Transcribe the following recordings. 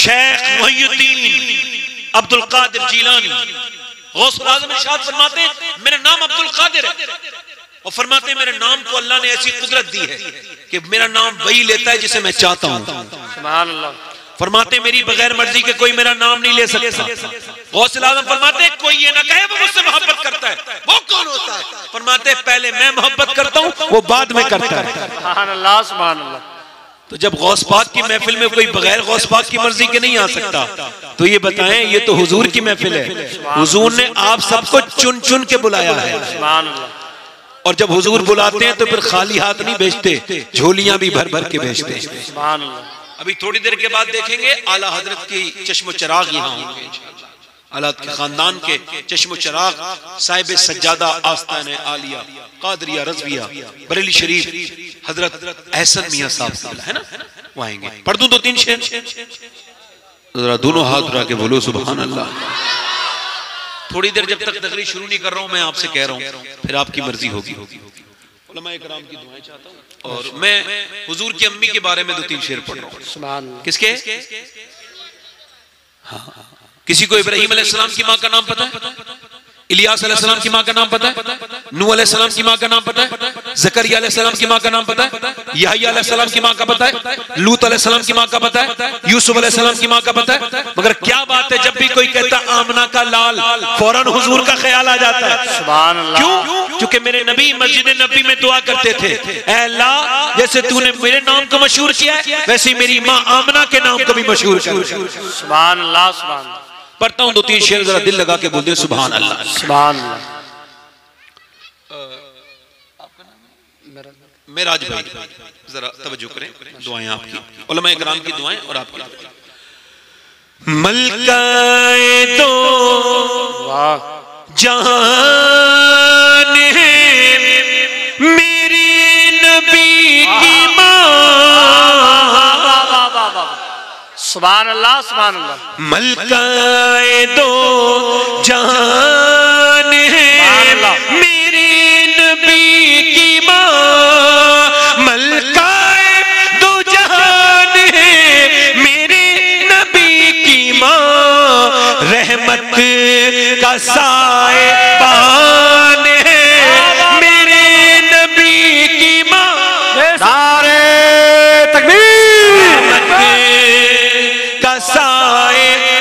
शेख मुहियुद्दीन अब्दुल कादिर जीलानी गौसुल आज़म इरशाद फरमाते मेरा नाम अब्दुल कादिर है और फरमाते मेरे नाम को अल्लाह ने ऐसी कुदरत दी है कि मेरा नाम वही लेता है जिसे मैं चाहता हूं। सुभान अल्लाह। फरमाते मेरी बगैर मर्जी के कोई मेरा नाम नहीं ले सकता। गौसुल आज़म फरमाते कोई ये ना कहे वो मुझसे मोहब्बत करता है, वो कौन होता है? फरमाते पहले मैं मोहब्बत करता हूं, वो बाद में करता है। सुभान अल्लाह, सुभान अल्लाह। तो जब गौस पाक की महफिल में कोई बगैर गौस पाक की मर्जी के नहीं आ सकता, तो ये बताएं ये तो हुजूर की महफिल है। हुजूर ने आप सबको चुन चुन के बुलाया है। और जब हुजूर बुलाते हैं तो फिर खाली हाथ नहीं भेजते, झोलियां भी भर भर के भेजते हैं। अभी थोड़ी देर के बाद देखेंगे आला हजरत की चश्मो चराग यहाँ होंगे, आला के खानदान के चश्मो चराग साहिब सज्जादा आस्ताने आलिया कादरिया रज़विया बरेली शरीफ हजरत एहसन मियां साहब है ना, वो आएंगे। पढ़ दूं 2-3 शेर, जरा दोनों हाथ उठा के बोलो सुभान अल्लाह। थोड़ी देर जब तक तकरीर शुरू नहीं कर रहा हूं मैं आपसे कह रहा हूं, फिर आपकी मर्जी होगी। उलमा इकराम की दुआएं चाहता हूं और मैं हुजूर की अम्मी के बारे में 2-3 शेर पढ़ रहा हूं। किसके? हाँ, किसी को इब्राहिम अलैहिस्सलाम की मां का नाम पता है? इलियास अलैहिस्सलाम की मां का नाम पता है? नूह अलैहिस्सलाम की मां का नाम पता है? ज़करिया अलैहिस्सलाम की मां का नाम पता है? यहया अलैहिस्सलाम की मां का पता है? लूत अलैहिस्सलाम की मां का पता है? यूसुफ अलैहिस्सलाम की मां का पता है? मगर क्या बात है, जब भी कोई कहता आमना का लाल, फौरन हुजूर का ख्याल आ जाता है। सुभान अल्लाह। क्यों? क्योंकि मेरे नबी मस्जिद नबी में दुआ करते थे, ऐ अल्लाह जैसे तूने मेरे नाम को मशहूर किया है वैसे मेरी मां आमना के नाम को भी मशहूर कर। सुभान अल्लाह, सुभान अल्लाह। पढ़ता हूं 2-3 शेर, जरा दिल लगा के बोल दे सुभान अल्लाह। सुभान अल्लाह। मेराज भाई जरा तवज्जो करें, दुआएं आपकी, उलमा इकराम की दुआएं और आपकी। मलकाए दो जान है मेरी नबी की मां। सुभान अल्लाह, सुभान अल्लाह। मलकाए दो जान है मेरी नबी की मां। मलकाए दो जान है मेरे नबी की मां। रहमत का साए पान है मेरे नबी की मां। नारे तकबीर।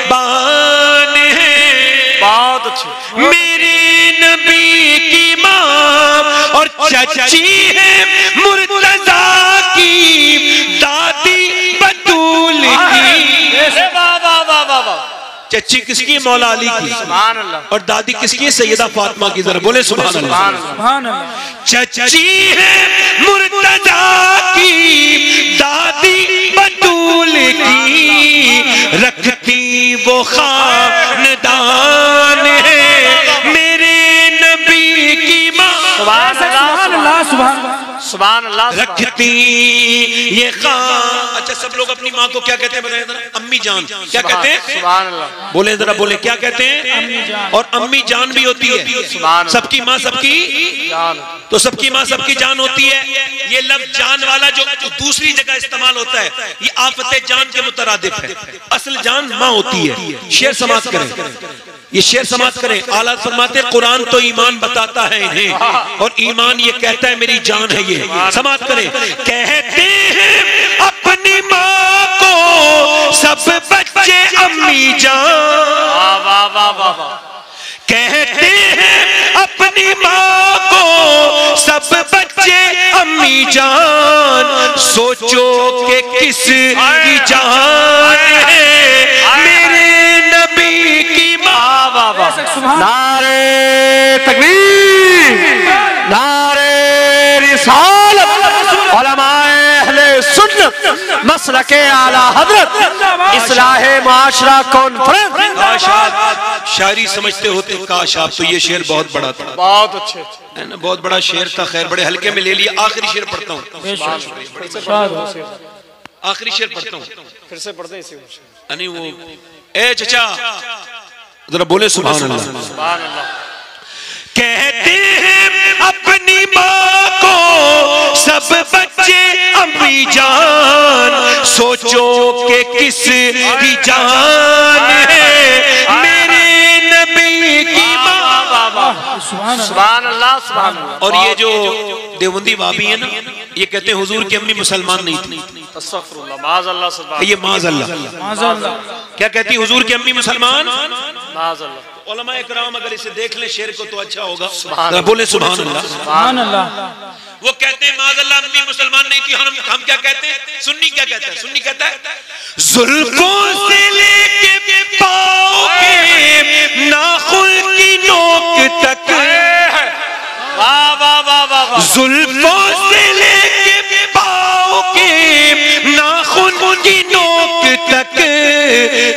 साएबान है बहुत अच्छे मेरे नबी की मां। और चची है मुर्तजा की दादी बतूल की। चची किसकी? मौला अली की। सुभान अल्लाह। और दादी किसकी? सैयदा फातिमा की। जरा बोले सुभान अल्लाह। सुभान अल्लाह। चची है मुर्तजा की दादी बतूल की। रखती वो खानदान है मेरे नबी की मां। सुभान अल्लाह, सुभान अल्लाह। रखती ये खान। अच्छा सब लोग अपनी माँ को क्या कहते हैं बताएं जरा? अम्मी जान। क्या कहते हैं? सुभान अल्लाह। बोले जरा, बोले क्या कहते हैं? और अम्मी जान भी होती है। सबकी माँ सबकी जान, तो सबकी माँ सबकी जान होती है। ये लफ्ज जान वाला जो दूसरी जगह इस्तेमाल होता है ये आफते जान के मुतरादिफ है। असल जान माँ होती है। शेर समाप्त करें, ये शेर समाप्त करें। आला फरमाते कुरान तो ईमान बताता है इन्हें और ईमान ये कहता है मेरी जान है। ये समाप्त करें। कहते हैं अपनी माँ को सब बच्चे अम्मी जान। वाह वाह वाह। कहते हैं अपनी माँ को सब बच्चे अम्मी जान। सोचो कि किस की जान है मेरे नबी की माँ। नारे तकबीर, नारे रिसालत, उलमाए अहले सुन्नत, मसलके आला हजरत, इस्लाहे माशरा कॉन्फ्रेंस। शायरी समझते होते काश आप, तो ये शेर बहुत बड़ा था। बहुत अच्छे है ना, बहुत बड़ा शेर था। खैर बड़े हल्के में ले लिया। आखिरी शेर पढ़ता हूँ, आखिरी शेर पढ़ता हूँ। फिर से पढ़ते हैं। नहीं वो ए चचा जरा बोले सुभान अल्लाह। सुभान अल्लाह। कहते हैं अपनी माँ को सब बच्चे अम्मी की जान, सोचो के किस की जान है मेरे नबी की माँ। सुभान अल्लाह सुभान अल्लाह। और ये जो देवबंदी वाबी है ना, ये कहते हैं हुजूर की अम्मी मुसलमान नहीं थी। अस्तगफिरुल्लाह, माज़अल्लाह सुभान। ये माज़अल्लाह क्या कहती है, हुजूर की अम्मी मुसलमान। माज़अल्लाह। उलमा इकराम अगर इसे देख ले शेर को तो अच्छा होगा, बोले सुभान अल्लाह। सुभान अल्लाह। वो कहते हैं माज़अल्लाह अम्मी मुसलमान नहीं थी। हम क्या कहते हैं, सुन्नी क्या कहता है, सुन्नी कहता है जुल्फों से लेके पाँव के नाखून की नोक तक, वाह वाह वाह वाह। जुल्फों से लेके पाँव के नाखून की नोक तक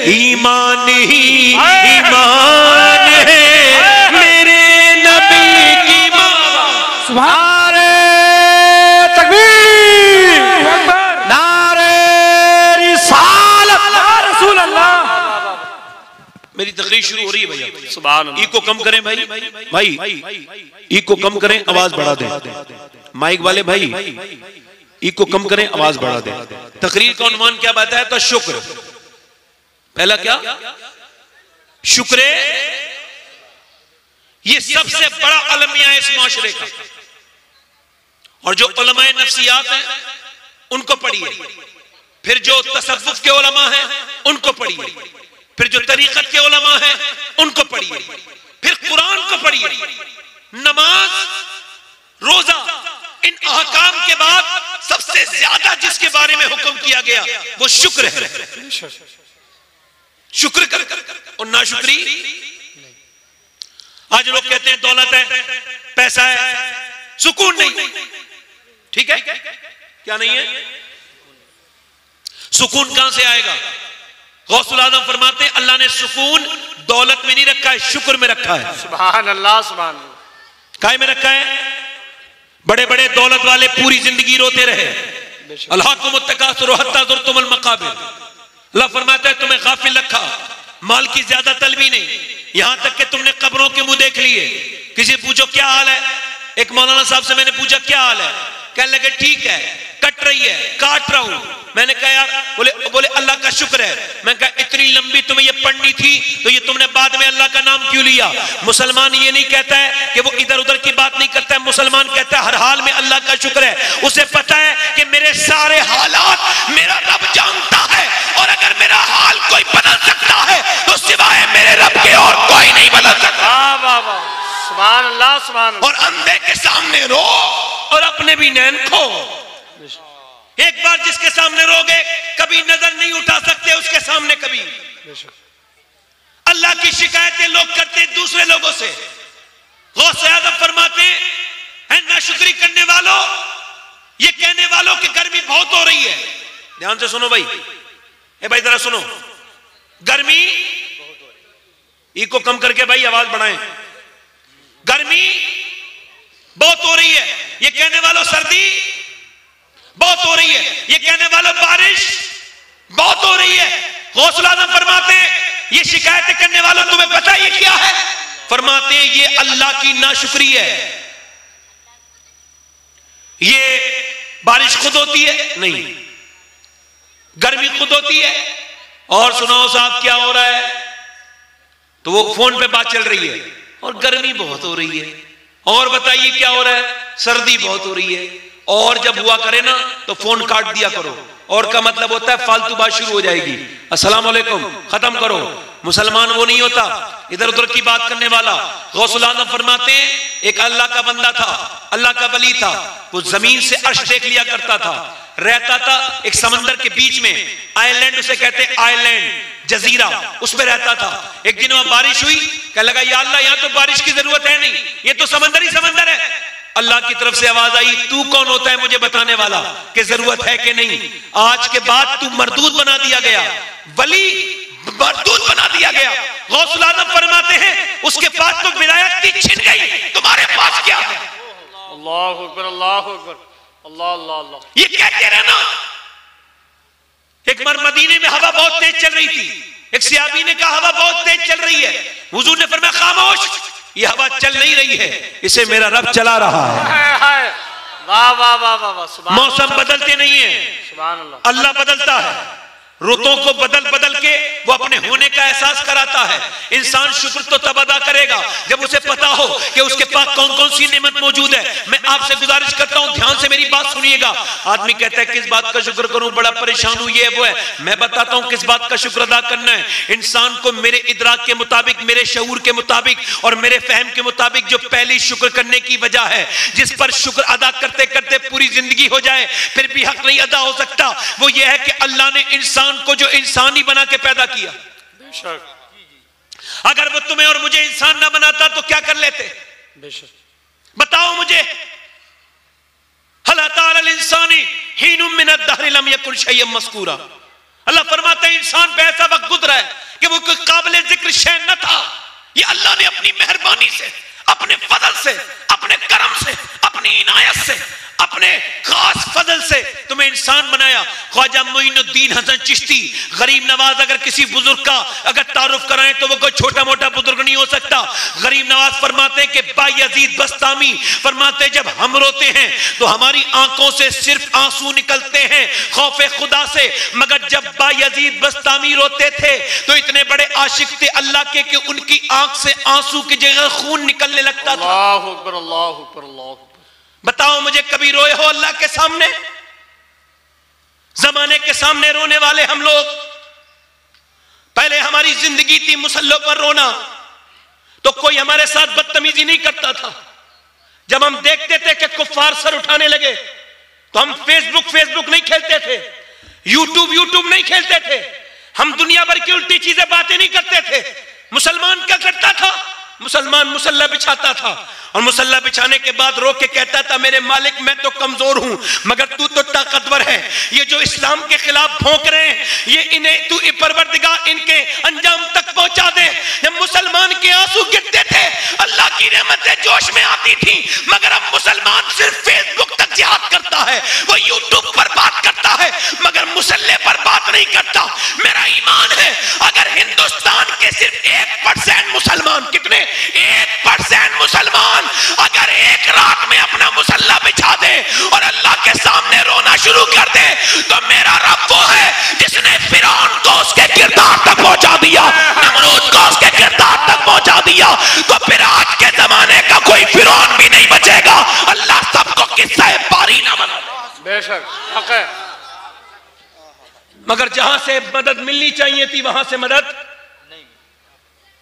ईमान ही ईमान है मेरे नबी की माँ। नारे तकबीर, नारे रिसालत, रसूल अल्लाह। मेरी तकरीर शुरू हो रही है भैया, सुभान अल्लाह। इको कम करें भाई इको कम करें, आवाज बढ़ा दें। माइक वाले भाई इको कम करें, आवाज बढ़ा दें। तकरीर का उन्वान क्या बताया था, शुक्र। पहला क्या, शुक्र। ये सबसे बड़ा अलमिया है इस माशरे का। और जो उलमाए नफ्सियात हैं उनको पढ़िए, फिर जो तसव्वुफ के उलमा हैं उनको पढ़िए, फिर जो तरीकत के उलमा हैं उनको पढ़िए, फिर कुरान को पढ़िए। नमाज, रोजा, इन अहकाम के बाद सबसे ज्यादा जिसके बारे में हुक्म किया गया वो शुक्र है। शुक्र कर और नाशुक्री। आज लोग कहते हैं दौलत है, पैसा है, सुकून नहीं। ठीक है, क्या नहीं है, सुकून कहां से आएगा। गौसुल आजम फरमाते हैं अल्लाह ने सुकून दौलत में नहीं रखा है, शुक्र में रखा है। सुभान अल्लाह सुभान अल्लाह। काय में रखा है। बड़े बड़े दौलत वाले पूरी जिंदगी रोते रहे, अल्हाकुमुत तकासुर हत्ता ज़ुरतुमुल मकाबिर। अल्लाह फरमाता है तुम्हें गाफिल रखा, माल की ज्यादा तलबी नहीं, यहां तक कि तुमने कब्रों के मुंह देख लिए। किसी पूछो क्या हाल है, एक मौलाना साहब से मैंने पूछा क्या हाल है, कहने लगे ठीक है, कट रही है, काट रहा हूं। मैंने कहा यार, बोले अल्लाह का शुक्र है। मैं कहा इतनी लंबी तुम्हें ये पढ़नी थी तो ये तुमने बाद में अल्लाह का नाम क्यों लिया। मुसलमान ये नहीं कहता है कि वो इधर उधर की बात नहीं करता है, मुसलमान कहता है हर हाल में अल्लाह का शुक्र है। उसे पता है कि मेरे सारे हालात मेरा रब जानता है, और अगर मेरा हाल कोई बदल सकता है तो सिवाय मेरे रब के और कोई नहीं बदल सकता। वाह वाह, सुभान अल्लाह सुभान अल्लाह। और अंधे के सामने रो और अपने भी नैन खो। एक बार जिसके सामने रोगे कभी नजर नहीं उठा सकते उसके सामने कभी। अल्लाह की शिकायतें लोग करते दूसरे लोगों से। गौसे आज़म फरमाते हैं नाशुक्री करने वालों, ये कहने वालों की गर्मी बहुत हो रही है। ध्यान से सुनो भाई, ए भाई जरा सुनो, गर्मी इको कम करके भाई आवाज बढ़ाएं। गर्मी बहुत हो रही है, ये कहने वालों सर्दी बहुत हो रही है, ये कहने वालों बारिश बहुत हो रही है। गौसुल आज़म फरमाते हैं ये शिकायतें करने वालों तुम्हें पता है ये क्या है। फरमाते हैं ये अल्लाह की नाशुक्री है। ये बारिश खुद होती है नहीं, गर्मी खुद होती है। और सुनाओ साहब क्या हो रहा है, तो वो फोन पे बात चल रही है और गर्मी बहुत हो रही है। और बताइए क्या हो रहा है, सर्दी बहुत हो रही है। और जब हुआ करे ना तो फोन काट दिया करो, और का मतलब होता है फालतू बात शुरू हो जाएगी, अस्सलाम वालेकुम, खत्म करो। मुसलमान वो नहीं होता इधर उधर की बात करने वाला। गौसुल आज़म फरमाते हैं एक अल्लाह का बंदा था, अल्लाह का वली था, वो जमीन से अर्श देख लिया करता था, रहता था एक समंदर के बीच में, आइलैंड उसे कहते हैं, आइलैंड जजीरा, उसमें रहता था। एक दिन वहां बारिश हुई, कहने लगा या अल्लाह यहाँ तो बारिश की जरूरत है नहीं, ये तो समंदर ही समंदर है। अल्लाह की तरफ से आवाज आई तू कौन होता है मुझे बताने वाला कि जरूरत है कि नहीं। आज के बाद तू मरदूद बना दिया गया, वली मरदूद बना दिया गया। गौसुल आज़म फरमाते हैं उसके बाद तो विलायत की छिन गई, तुम्हारे पास क्या है। अल्लाह अकबर अल्लाह अकबर अल्लाह अल्लाह अल्लाह। ये कहते रहना। एक बार मदीने में हवा बहुत तेज चल रही थी, एक सहाबी ने कहा हवा बहुत तेज चल रही है। हुजूर ने फरमाया खामोश, ये हवा चल नहीं रही है, इसे मेरा रब चला रहा है। वाह वाह वाह वाह वाह, सुभान मौसम बदलते नहीं है, सुभान अल्लाह। अल्लाह बदलता है। रुतों को बदल बदल के वो अपने होने का एहसास कराता है। इंसान शुक्र तो तब अदा करेगा जब उसे पता हो कि उसके पास कौन कौन सी नेमत मौजूद है। मैं आपसे गुजारिश करता हूं, ध्यान से मेरी बात सुनिएगा। आदमी कहता है किस बात का शुक्र करूं, बड़ा परेशान हूं, ये वो है। मैं बताता हूं किस बात का शुक्र अदा करना है। इंसान को मेरे इदराक के मुताबिक, मेरे शऊर के मुताबिक और मेरे फहम के मुताबिक जो पहली शुक्र करने की वजह है, जिस पर शुक्र अदा करते करते पूरी जिंदगी हो जाए फिर भी हक नहीं अदा हो सकता, वो ये है कि अल्लाह ने इंसान को जो इंसान ही बना के पैदा किया। बेशक। अगर वो तुम्हें और मुझे इंसान ना बनाता तो क्या कर लेते? बेशक। बताओ मुझे। हल अता अल इंसानी हीनुम मिन अद-दहर लम यकुन शय्यन मज़कूरा। अल्लाह फरमाते हैं इंसान पे ऐसा वक्त गुजरा है कि वो कोई काबिल जिक्र शय न था। ये अल्लाह ने अपनी मेहरबानी से, अपने फजल से, अपने करम से, अपनी इनायत से, अपने खास फजल से तुम्हें इंसान बनाया। ख्वाजा मोइनुद्दीन हसन चिश्ती गरीब नवाज अगर किसी बुजुर्ग का अगर तारुफ कराएं तो वो कोई छोटा मोटा बुजुर्ग नहीं हो सकता। गरीब नवाज फरमाते हैं कि बायजीद बस्तामी फरमाते हैं जब हम रोते हैं तो हमारी आंखों से सिर्फ आंसू निकलते हैं खौफे खुदा से, मगर जब बायजीद बस्तामी रोते थे तो इतने बड़े आशिक थे अल्लाह के कि उनकी आंख से आंसू की जगह खून निकलने लगता था। अल्लाहु अकबर, अल्लाहु अकबर, अल्लाहु अकबर। बताओ मुझे कभी रोए हो अल्लाह के सामने? जमाने के सामने रोने वाले हम लोग। पहले हमारी जिंदगी थी मुसल्लों पर रोना, तो कोई हमारे साथ बदतमीजी नहीं करता था। जब हम देखते थे कि कुफ्फार सर उठाने लगे तो हम फेसबुक नहीं खेलते थे, यूट्यूब नहीं खेलते थे, हम दुनिया भर की उल्टी चीजें बातें नहीं करते थे। मुसलमान क्या करता था? मुसलमान मुसल्ला बिछाता था और मुसल्ला बिछाने के बाद रो के कहता था मेरे मालिक मैं तो कमजोर हूं मगर तू तो ताकतवर है। ये जो इस्लाम के खिलाफ भौंक रहे हैं ये इन्हें तू परवरदिगार इनके अंजाम तक पहुंचा दे। जब मुसलमान के आंसू गिरते थे अल्लाह की रहमतें जोश में आती थी, मगर अब मुसलमान सिर्फ फेसबुक तक जिहाद करता है, वो यूट्यूब पर बात करता है मगर मुसल्ले पर बात नहीं करता। मेरा ईमान है अगर हिंदुस्तान के सिर्फ 1% मुसलमान, कितने 1% मुसलमान अगर एक रात में अपना मुसल्ला बिछा दे और अल्लाह के सामने रोना शुरू कर दे तो मेरा रब वो है जिसने फिरौन को उसके किरदार तक पहुंचा दिया, नमरूद को उसके किरदार तक पहुंचा दिया, तो फिर आज के जमाने का कोई फिरौन भी नहीं बचेगा। अल्लाह सबको किस्सा पारी ना बना दे। बेशक हक है। मगर जहां से मदद मिलनी चाहिए थी वहां से मदद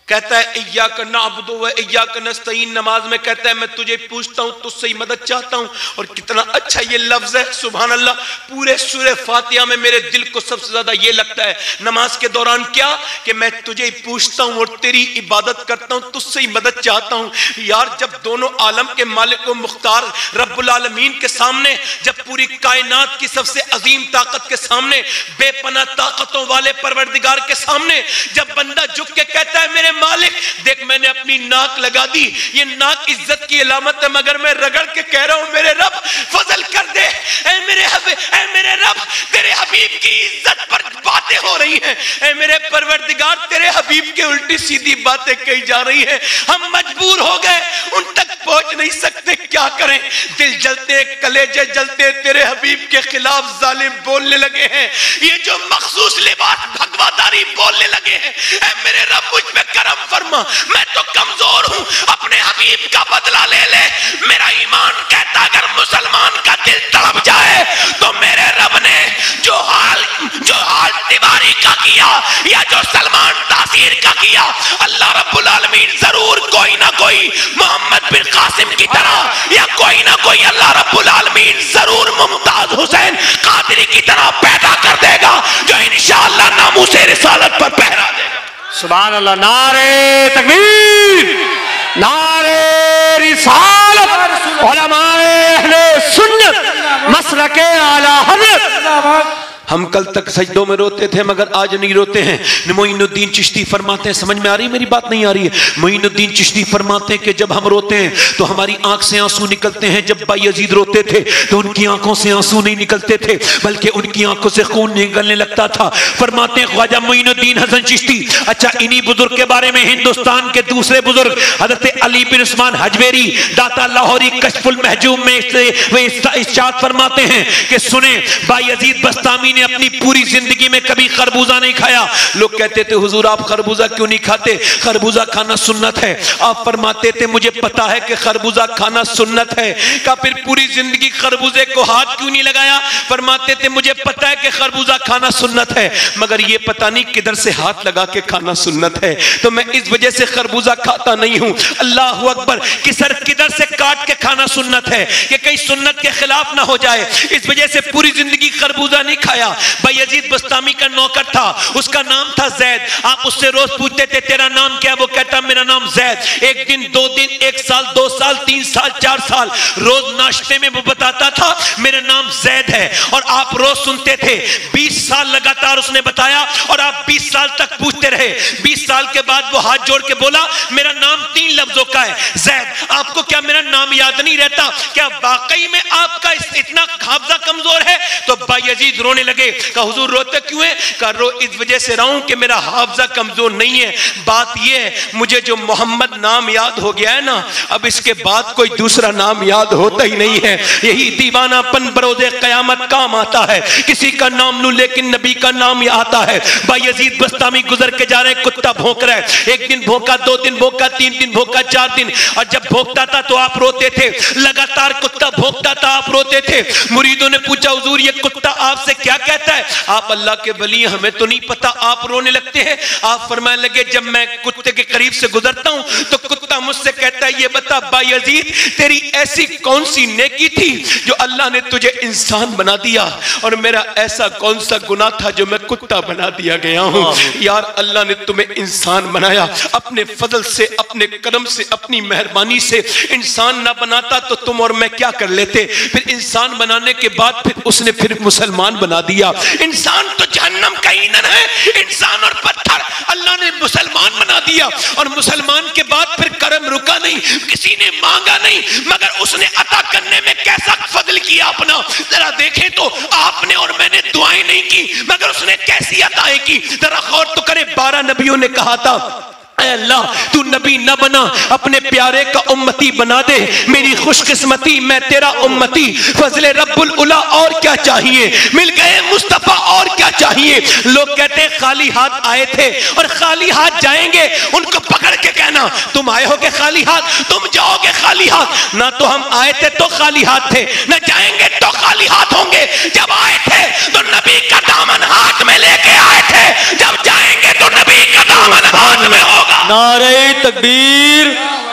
कहता है इय्याक नअबुदु व इय्याक नस्तईन। नमाज में कहता है मैं तुझे पूछता हूं, तुझसे ही मदद चाहता हूं। और कितना अच्छा ये लफ्ज है, सुभान अल्लाह। पूरे सूरह फातिहा में मेरे दिल को सबसे ज्यादा ये लगता है नमाज के दौरान क्या कि मैं तुझे ही पूछता हूं और तेरी इबादत करता हूं, तुझसे ही मदद चाहता हूं। यार जब दोनों आलम के मालिक व मुख्तार रब्बुल आलमीन के सामने, जब पूरी कायनात की सबसे अजीम ताकत के सामने, बेपनाह ताकतों वाले परवरदिगार के सामने जब बंदा झुक के कहता है मेरे मालिक देख मैंने अपनी नाक लगा दी, ये नाक इज्जत की अलामत है मगर मैं रगड़ के कह रहा हूं मेरे रब फजल कर दे। ऐ मेरे रब तेरे हबीब की इज्जत पर बातें हो रही हैं, ऐ मेरे परवरदिगार तेरे हबीब के उल्टी सीधी बातें कही जा रही हैं, हम मजबूर हो गए, उन तक पहुंच नहीं सकते, क्या करें? दिल जलते, कलेजे जलते, तेरे हबीब के खिलाफ जालिम बोलने लगे हैं, ये जो मखसूस लिबास भगवादारी बोलने लगे हैं। ऐ मेरे रब मुझ पे करम फरमा, मैं तो कमजोर हूं, अपने हबीब का बदला ले ले। मेरा ईमान कहता अगर मुसलमान का दिल तड़प जाए तो मेरे रब ने जो हाल तिवारी का किया या जो सलमान तासीर का किया, अल्लाह रब्बुल आलमीन जरूर कोई ना कोई मोहम्मद बिन कासिम की तरह या कोई ना कोई अल्लाह रब्बुल आलमीन जरूर मुमताज हुसैन कादरी की तरह पैदा कर देगा जो इंशाअल्लाह नामूसे रिसालत पर पहरा देगा। सुभान अल्लाह। नारे तकबीर, नारे रिसालत, उलमाए अहले सुन्नत, मसलके आला हज़रत हम कल तक सजदों में रोते थे मगर आज नहीं रोते हैं। मोइनुद्दीन चिश्ती फरमाते हैं, समझ में आ रही है मेरी बात, नहीं आ रही है? मोइनुद्दीन चिश्ती फरमाते हैं कि जब हम रोते हैं तो हमारी आंख से आंसू निकलते हैं। जब बायजीद रोते थे तो उनकी आंखों से आंसू नहीं निकलते थे बल्कि उनकी आंखों से खून निकलने लगता था। फरमाते हैं ख्वाजा मोइनुद्दीन हसन चिश्ती। अच्छा, इन्हीं बुजुर्ग के बारे में हिंदुस्तान के दूसरे बुजुर्ग हजरत अली बिन उस्मान हजवेरी दाता लाहौरी कशफुल महजूम में वे इरशाद फरमाते हैं कि सुने, बायजीद बस्तामी ने अपनी पूरी जिंदगी में कभी खरबूजा नहीं खाया। लोग कहते थे हुजूर आप खरबूजा क्यों नहीं खाते, खरबूजा खाना सुन्नत है। आप फरमाते थे मुझे पता है कि खरबूजा खाना सुन्नत है। का फिर पूरी जिंदगी खरबूजे को हाथ क्यों नहीं लगाया? फरमाते थे मुझे पता है कि खरबूजा खाना सुन्नत है मगर ये पता नहीं किधर से हाथ लगा के खाना सुन्नत है, तो मैं इस वजह से खरबूजा खाता नहीं हूं। अल्लाह अकबर, कि सर किधर से काट के खाना सुन्नत है कि कहीं सुन्नत के खिलाफ ना हो जाए, इस वजह से पूरी जिंदगी खरबूजा नहीं खाया। बायजीद बस्तामी का नौकर था, उसका नाम था जैद। आप उससे रोज पूछते थे तेरा नाम क्या, वो कहता मेरा नाम जैद। एक दिन, 2 दिन, 1 साल, 2 साल, 3 साल, 4 साल, रोज नाश्ते में वो बताता था मेरा नाम जैद है। और आप रोज सुनते थे। 20 साल लगातार उसने बताया और आप 20 साल तक पूछते रहे। 20 साल के बाद वो हाथ जोड़ के बोला मेरा नाम 3 लफ्जों का है, जैद। आपको क्या मेरा नाम याद नहीं रहता? क्या वाकई में आपका इतना हाफजा कमजोर है? तो बायजीद रोने लगे। कहा हुजूर रोते क्यों है? कहा रो इस वजह से रहा हूं कि मेरा हाफजा कमजोर नहीं है। बात यह है मुझे जो मोहम्मद नाम याद हो गया है ना, अब इसके बाद कोई दूसरा नाम याद होता ही नहीं है। यही दीवानापन बरोज़े क़यामत काम आता है। किसी का नाम लूं लेकिन नबी का नाम आता है। बायजीद बस्तामी गुजर के जा रहे, कुत्ता भौंक रहा है। 1 दिन भौंका, 2 दिन भौंका, 3 दिन भौंका, 4 दिन, और जब भौंकता था तो आप रोते थे। लगातार कुत्ता भौंकता था, आप रोते थे। मुरीदों ने पूछा हुजूर ये कुत्ता आपसे क्या कहता है? आप अल्लाह के वली, हमें तो नहीं पता। आप रोने लगते हैं। आप फरमाने लगे जब मैं कुत्ते के करीब से गुजरता हूं तो कुत्ता मुझसे कहता है ये बता बायजीद तेरी ऐसी कौन सी नेकी थी जो अल्लाह ने तुझे इंसान बना दिया, और मेरा ऐसा कौन सा गुनाह था जो मैं कुत्ता बना दिया गया हूं। यार अल्लाह ने तुम्हें इंसान बनाया अपने फजल से, अपने करम से, अपनी मेहरबानी से। इंसान ना बनाता तो तुम और मैं क्या कर लेते? फिर इंसान बनाने के बाद फिर उसने फिर मुसलमान बना दिया। इंसान तो जहन्नम का ईंधन है, इंसान और पत्थर अल्लाह ने मुसलमान बना दिया। और मुसलमान के बाद फिर करम रुका नहीं, किसी ने मांगा नहीं मगर उसने अता करने में कैसा फजल किया अपना। जरा देखें तो आपने और मैंने दुआएं नहीं की मगर उसने कैसी अताएं की। जरा गौर तो करें, 12 नबियों ने कहा था अल्लाह तू नबी न बना, अपने प्यारे का उम्मती बना दे। मेरी खुशकिस्मती मैं तेरा उम्मती, फजले रब्बुल उला और क्या चाहिए, मिल गए मुस्तफा और क्या चाहिए। लोग कहते खाली हाथ आए थे और खाली हाथ जाएंगे, उनको पकड़ के कहना तुम आए हो के खाली हाथ, तुम जाओगे खाली हाथ। ना तो हम आए थे तो खाली हाथ थे, न जाएंगे तो खाली हाथ होंगे। जब आए थे तो नबी का दामन हाथ में लेके आए थे, जब जाएंगे तो नबी का दामन हाथ में होगा। नारे तकबीर,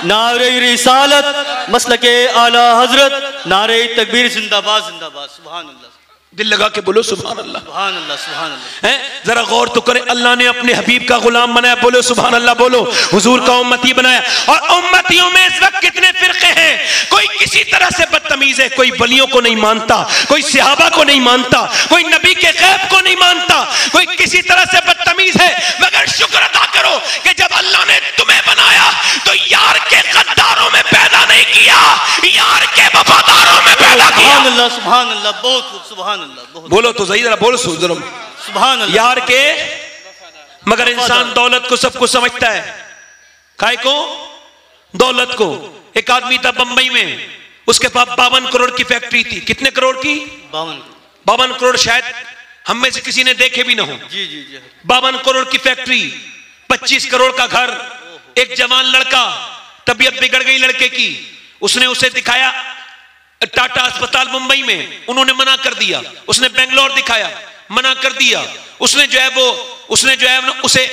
नारे रिसालत, मसलके आला हजरत, नारे तकबीर जिंदाबाद जिंदाबाद। सुभान अल्लाह, दिल लगा के बोलो सुभान अल्लाह, सुभान अल्लाह, सुभान अल्लाह। जरा गौर तो करें, अल्लाह ने अपने हबीब का गुलाम बनाया, बोलो सुभान अल्लाह, बोलो हुजूर का उम्मती बनाया। और उम्मतियों में इस वक्त कितने फिरके हैं। कोई किसी तरह से बदतमीज है, कोई वलियों को नहीं मानता, कोई सहाबा को नहीं मानता, कोई नबी के गैब को नहीं मानता, कोई किसी तरह से बदतमीज है। मगर शुक्र अदा करो कि जब अल्लाह ने तुम्हें बनाया तो यार के गद्दारों में पैदा नहीं किया, यार के वफादारों में पैदा किया। सुभान अल्लाह, सुभान अल्लाह, बहुत खूब, सुभान अल्लाह। बोलो तो सही, जरा बोलो सुभान अल्लाह। यार के, मगर इंसान दौलत को सब कुछ समझता है। काय को? दौलत को। एक आदमी था बंबई में, उसके पास 52 करोड़ की फैक्ट्री थी। कितने करोड़ की? 52 करोड़। शायद हम में से किसी ने देखे भी ना हो। जी जी जी। 52 करोड़ की फैक्ट्री, 25 करोड़ का घर। एक जवान लड़का, तबीयत बिगड़ गई लड़के की, उसने उसे दिखाया टाटा अस्पताल मुंबई में, उन्होंने मना कर दिया। उसने बेंगलोर दिखाया, मना कर दिया। उसने जो है उसे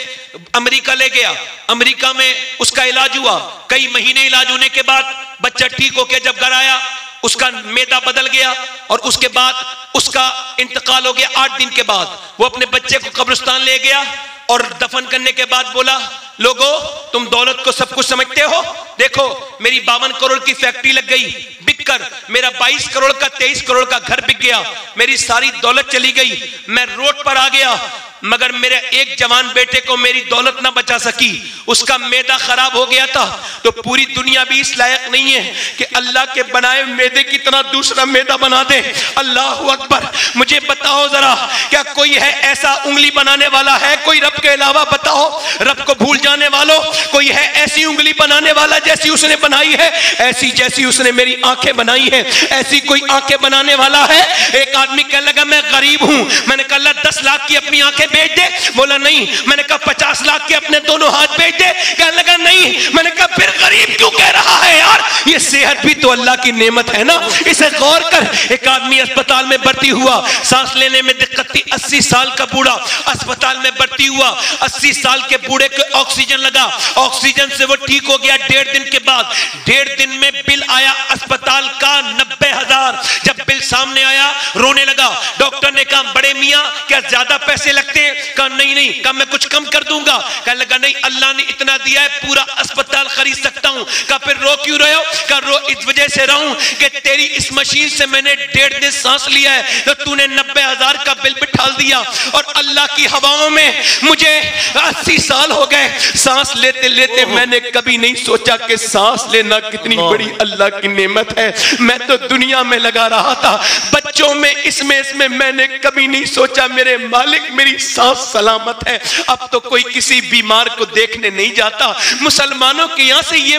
अमेरिका ले गया। अमेरिका में उसका इलाज हुआ। कई महीने इलाज होने के बाद बच्चा ठीक होकर जब घर आया, उसका मैदा बदल गया और उसके बाद उसका इंतकाल हो गया। 8 दिन के बाद वो अपने बच्चे को कब्रिस्तान ले गया और दफन करने के बाद बोला लोगों, तुम दौलत को सब कुछ समझते हो। देखो मेरी 52 करोड़ की फैक्ट्री लग गई बिककर, मेरा 22 करोड़ का 23 करोड़ का घर बिक गया, मेरी सारी दौलत चली गई, मैं रोड पर आ गया, मगर मेरे एक जवान बेटे को मेरी दौलत ना बचा सकी, उसका मैदा खराब हो गया था। तो पूरी दुनिया भी इस लायक नहीं है कि अल्लाह के बनाए मैदे की तरह दूसरा मैदा बना दे। अल्लाह अकबर। मुझे बताओ जरा, क्या कोई है ऐसा उंगली बनाने वाला है कोई रब के अलावा? बताओ, रब को भूल जाने वालों, कोई है ऐसी उंगली बनाने वाला जैसी उसने बनाई है, ऐसी जैसी उसने मेरी आंखें बनाई है, ऐसी कोई आंखें बनाने वाला है? एक आदमी कहने लगा मैं गरीब हूं। मैंने कहा 10 लाख की अपनी आंखें बेच दे। बोला नहीं। मैंने कहा 50 लाख के अपने दोनों हाथ बेच दे। कहने लगा नहीं। मैंने कहा फिर गरीब क्यों कह रहा है यार? ये सेहत भी तो अल्लाह की नेमत है ना, इसे गौर कर। एक आदमी अस्पताल में भर्ती हुआ, सांस लेने में दिक्कत थी, 80 साल का बूढ़ा अस्पताल में भर्ती हुआ। 80 साल के बूढ़े को ऑक्सीजन लगा, ऑक्सीजन से वो ठीक हो गया। 1.5 दिन के बाद, 1.5 दिन में बिल आया अस्पताल का 90,000। जब बिल सामने आया रोने लगा। डॉक्टर ने कहा बड़े मियां क्या ज्यादा पैसे लगते हैं? कहा नहीं नहीं। कहा मैं कुछ कम कर दूंगा। कहने लगा नहीं, अल्लाह ने इतना दिया है पूरा अस्पताल खरीद सकता हूं। कहा फिर रो क्यों रहे हो? कहा रो इस वजह से रहा हूं कि तेरी इस मशीन से मैंने 1.5 दिन सांस लिया है तो तूने 90,000 का बिल बिठा दिया, और अल्लाह की हवाओं में मुझे 80 साल हो गए सांस लेते लेते। मैंने कभी नहीं सोचा कि सांस लेना कितनी बड़ी अल्लाह की नेमत है। मैं तो दुनिया में लगा रहा था बच्चों में, इसमें मैंने कभी नहीं सोचा मेरे मालिक मेरी सांस सलामत है। अब तो कोई किसी बीमार को देखने नहीं जाता। मुसलमानों के यहाँ से ये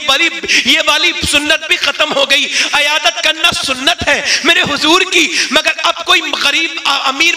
वाली सुन्नत भी खत्म हो गई। अयादत करना सुन्नत है मेरे हुजूर की, मगर अब कोई गरीब अमीर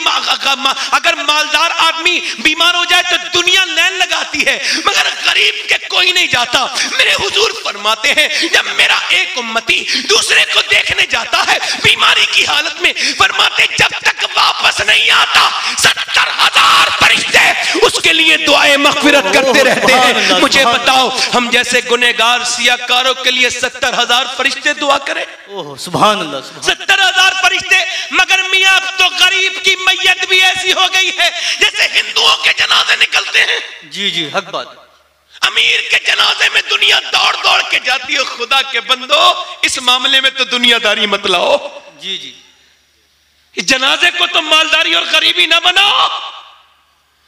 अगर मालदार आदमी बीमार हो जाए तो दुनिया लाइन लगाती है, मगर गरीब के कोई नहीं जाता। मेरे हुजूर फरमाते हैं जब मेरा एक उम्मती दूसरे को देखने जाता है बीमारी की हालत में, फरमाते जब तक वापस नहीं आता 70,000 फरिश्ते उसके लिए दुआए मग़फ़िरत करते रहते हैं। मुझे बताओ हम जैसे गुनहगार सियाकारों के लिए 70,000 फरिश्ते दुआ करें? ओह सुभान अल्लाह। 70,000 फरिश्ते। मगर मियां अब तो गरीब की मैयत भी ऐसी हो गई है जैसे हिंदुओं के जनाजे निकलते हैं। जी जी हक बात। अमीर के जनाजे में दुनिया दौड़ दौड़ के जाती है। खुदा के बंदो इस मामले में तो दुनियादारी मत लाओ। जी जी, इस जनाजे को तो मालदारी और गरीबी ना बनाओ।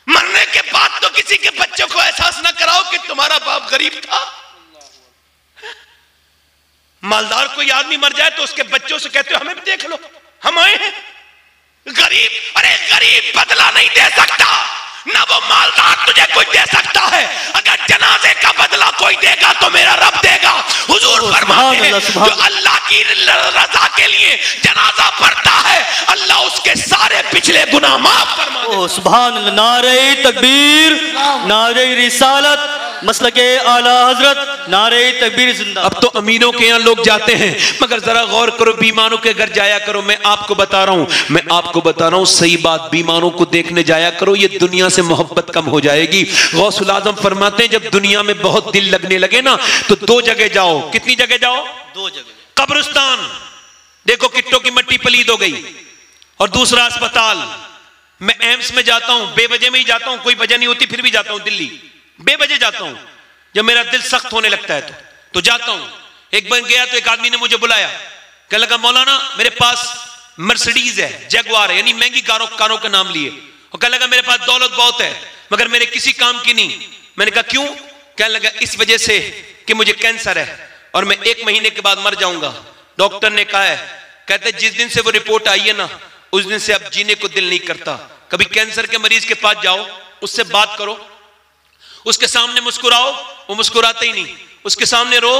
मरने के बाद तो किसी के बच्चों को एहसास ना कराओ कि तुम्हारा बाप गरीब था। मालदार कोई आदमी मर जाए तो उसके बच्चों से कहते हो हमें भी देख लो, हम आए हैं। गरीब, अरे गरीब बदला नहीं दे सकता, ना वो मालदार तुझे कुछ दे सकता है। अगर जनाजे का बदला कोई देगा तो मेरा रब देगा। हुजूर फरमाते हैं जो अल्लाह की रजा के लिए जनाजा पढ़ता है अल्लाह उसके सारे पिछले गुनाह माफ फरमा देता है। सुभान अल्लाह। नारे तकबीर, नारे रिसालत, मसलके आला हजरत, नारे तकबीर जिंदा। अब तो अमीरों के यहाँ लोग जाते हैं, मगर जरा गौर करो बीमारों के घर जाया करो। मैं आपको बता रहा हूँ सही बात, बीमारों को देखने जाया करो। ये दुनिया से मोहब्बत कम हो जाएगी। गौसुल आजम फरमाते हैं जब दुनिया में बहुत दिल लगने लगे ना तो 2 जगह जाओ। कितनी जगह जाओ? 2 जगह। कब्रिस्तान, देखो किट्टों की मट्टी पलीद हो गई, और दूसरा अस्पताल। मैं एम्स में जाता हूं, बेवजह में ही जाता हूं, कोई वजह नहीं होती फिर भी जाता हूं। दिल्ली बेवजह जाता हूं, जब मेरा दिल सख्त होने लगता है तो जाता हूं। एक बार गया तो एक आदमी ने मुझे बुलाया, कहने लगा मौलाना मेरे पास मर्सिडीज है, जगुआर है, यानी महंगी कारों का नाम लिए, और कहने लगा मेरे पास दौलत बहुत है मगर मेरे किसी काम की नहीं। मैंने कहा क्यों? कहने लगा इस वजह से कि मुझे कैंसर है और मैं 1 महीने के बाद मर जाऊंगा। डॉक्टर ने कहा है, कहते जिस दिन से वो रिपोर्ट आई है ना उस दिन से अब जीने को दिल नहीं करता। कभी कैंसर के मरीज के पास जाओ, उससे बात करो, उसके सामने मुस्कुराओ, वो मुस्कुराता ही नहीं, उसके सामने रो,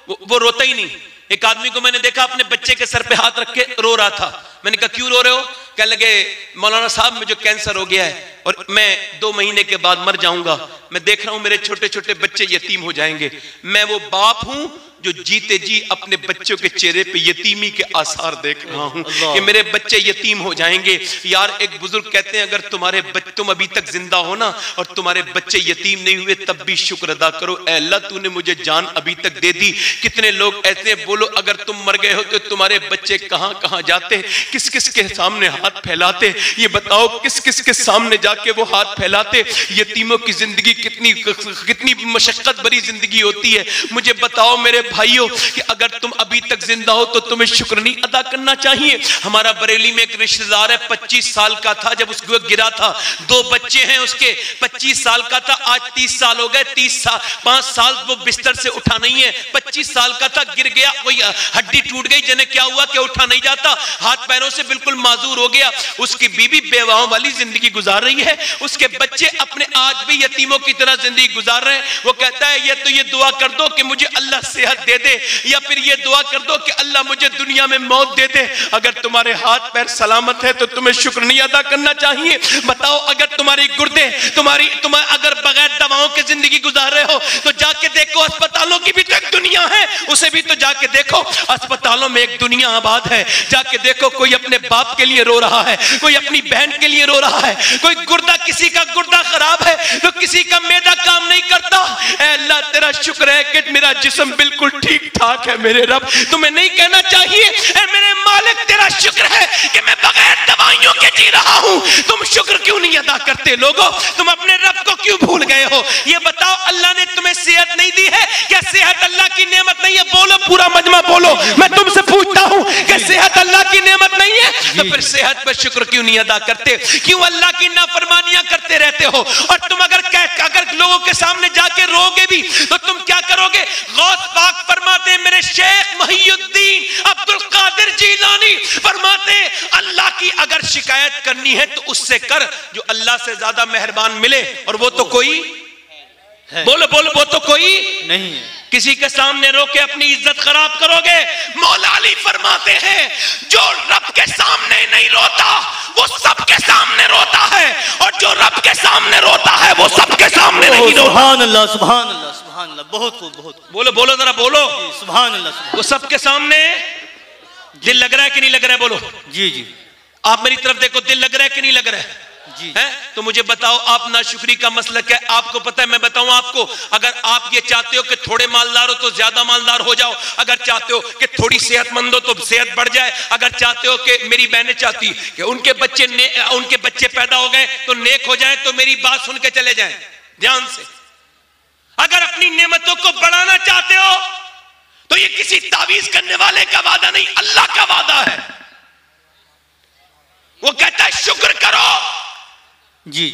वो रोता ही नहीं। एक आदमी को मैंने देखा अपने बच्चे के सर पे हाथ रख के रो रहा था। मैंने कहा क्यों रो रहे हो? कहने लगे मौलाना साहब मुझे कैंसर हो गया है और मैं 2 महीने के बाद मर जाऊंगा। मैं देख रहा हूं मेरे छोटे छोटे बच्चे यतीम हो जाएंगे। मैं वो बाप हूं जो जीते जी अपने बच्चों के चेहरे पे यतीमी के आसार देख रहा हूं कि मेरे बच्चे यतीम हो जाएंगे। यार एक बुजुर्ग कहते हैं अगर तुम अभी तक जिंदा हो ना और तुम्हारे बच्चे यतीम नहीं हुए तब भी शुक्र अदा करो, ऐ अल्लाह तूने मुझे जान अभी तक दे दी। कितने लोग ऐसे बोलो अगर तुम मर गए हो तो तुम्हारे बच्चे कहां कहां जाते, किस किस के सामने हाथ फैलाते, ये बताओ किस किस के सामने जाके वो हाथ फैलाते। यतीमों की जिंदगी कितनी मशक्कत भरी जिंदगी होती है। मुझे बताओ मेरे भाइयों कि अगर तुम अभी तक जिंदा हो तो तुम्हें शुक्र नहीं अदा करना चाहिए। हमारा बरेली में एक रिश्तेदार है, 25 साल का था जब उसको गिरा था, 2 बच्चे हैं उसके, 25 साल का था, आज 30 साल हो गए, 5 साल वो बिस्तर से उठा नहीं है। 25 साल का था, गिर गया, कोई हड्डी टूट गई, जने क्या हुआ कि उठा नहीं जाता, हाथ पैरों से बिल्कुल माजूर हो गया। उसकी बीवी बेवाओं वाली जिंदगी गुजार रही है, उसके बच्चे अपने आज भी यतीमों की तरह जिंदगी गुजार रहे हैं। वो कहता है ये तो ये दुआ कर दो कि मुझे अल्लाह सेहत दे दे, या फिर ये दुआ कर दो कि अल्लाह मुझे दुनिया में मौत दे दे। अगर तुम्हारे हाथ पैर सलामत है तो तुम्हें शुक्र नहीं अदा करना चाहिए। बताओ अगर तुम्हारी गुर्दे तुम अगर बगैर दवाओं के जिंदगी गुजार रहे हो तो जाके देखो, अस्पतालों की भी तो एक दुनिया है, उसे भी तो जाके देखो। अस्पतालों में एक दुनिया आबाद है, जाके देखो। कोई अपने बाप के लिए रो रहा है, कोई अपनी बहन के लिए रो रहा है, कोई गुर्दा, किसी का गुर्दा खराब है तो किसी का मैदा काम नहीं करता। ऐ अल्लाह तेरा शुक्र है कि मेरा जिस्म बिल्कुल ठीक ठाक है। मेरे रब, तुम्हें नहीं कहना चाहिए ऐ मेरे मालिक तेरा शुक्र है कि मैं बगैर दवाइयों के जी रहा हूं। तुम शुक्र क्यों नहीं अदा करते लोगों? तुम अपने रब को क्यों भूल गए हो? ये बताओ, अल्लाह ने तुम्हें सेहत नहीं दी है क्या? सेहत अल्लाह की नेमत नहीं है? बोलो, पूरा मजमा बोलो। मैं तुमसे पूछता हूं कि सेहत अल्लाह की नेमत नहीं है तो फिर सेहत पर शुक्र क्यों नहीं अदा करते? क्यों अल्लाह की नाफरमानियां करते रहते हो? और तुम अगर लोगों के सामने जाके रोगे भी तो तुम क्या करोगे? गौस पाक फरमाते, मेरे शेख मुहीउद्दीन अब्दुल कादिर जीलानी फरमाते, अल्लाह की अगर शिकायत करनी है तो उससे कर जो अल्लाह से ज्यादा मेहरबान मिले, और वो तो कोई है। बोलो बोलो, वो तो कोई नहीं है। किसी के सामने रो के अपनी इज्जत खराब करोगे। मौला अली फरमाते हैं, जो रब के सामने नहीं रोता वो सबके सामने रोता है, और जो रब के सामने रोता है वो सबके सामने नहीं रोता। सुभान अल्लाह, सुभान अल्लाह, सुभान अल्लाह। बहुत खूब, बहुत बोलो बोलो, जरा बोलो। सुभान अल्लाह। वो सबके सामने दिल लग रहा है कि नहीं लग रहा है? बोलो। जी जी, आप मेरी तरफ देखो, दिल लग रहा है कि नहीं लग रहा है? जी है। तो मुझे बताओ, आप नाशुक्री का मसलक है, आपको पता है। मैं बताऊं आपको, अगर आप ये चाहते हो कि थोड़े मालदार हो तो ज्यादा मालदार हो जाओ, अगर चाहते हो कि थोड़ी सेहतमंद हो तो सेहत बढ़ जाए, अगर चाहते हो कि मेरी बहनें चाहती कि उनके बच्चे पैदा हो गए तो नेक हो जाए, तो मेरी बात सुन के चले जाएं ध्यान से। अगर अपनी नेमतों को बढ़ाना चाहते हो तो ये किसी तावीज करने वाले का वादा नहीं, अल्लाह का वादा है। वो कहता है शुक्र करो, जी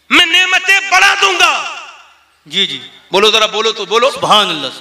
मैं नेमतें बढ़ा दूंगा। जी जी, बोलो जरा, बोलो तो बोलो। सुभान अल्लाह।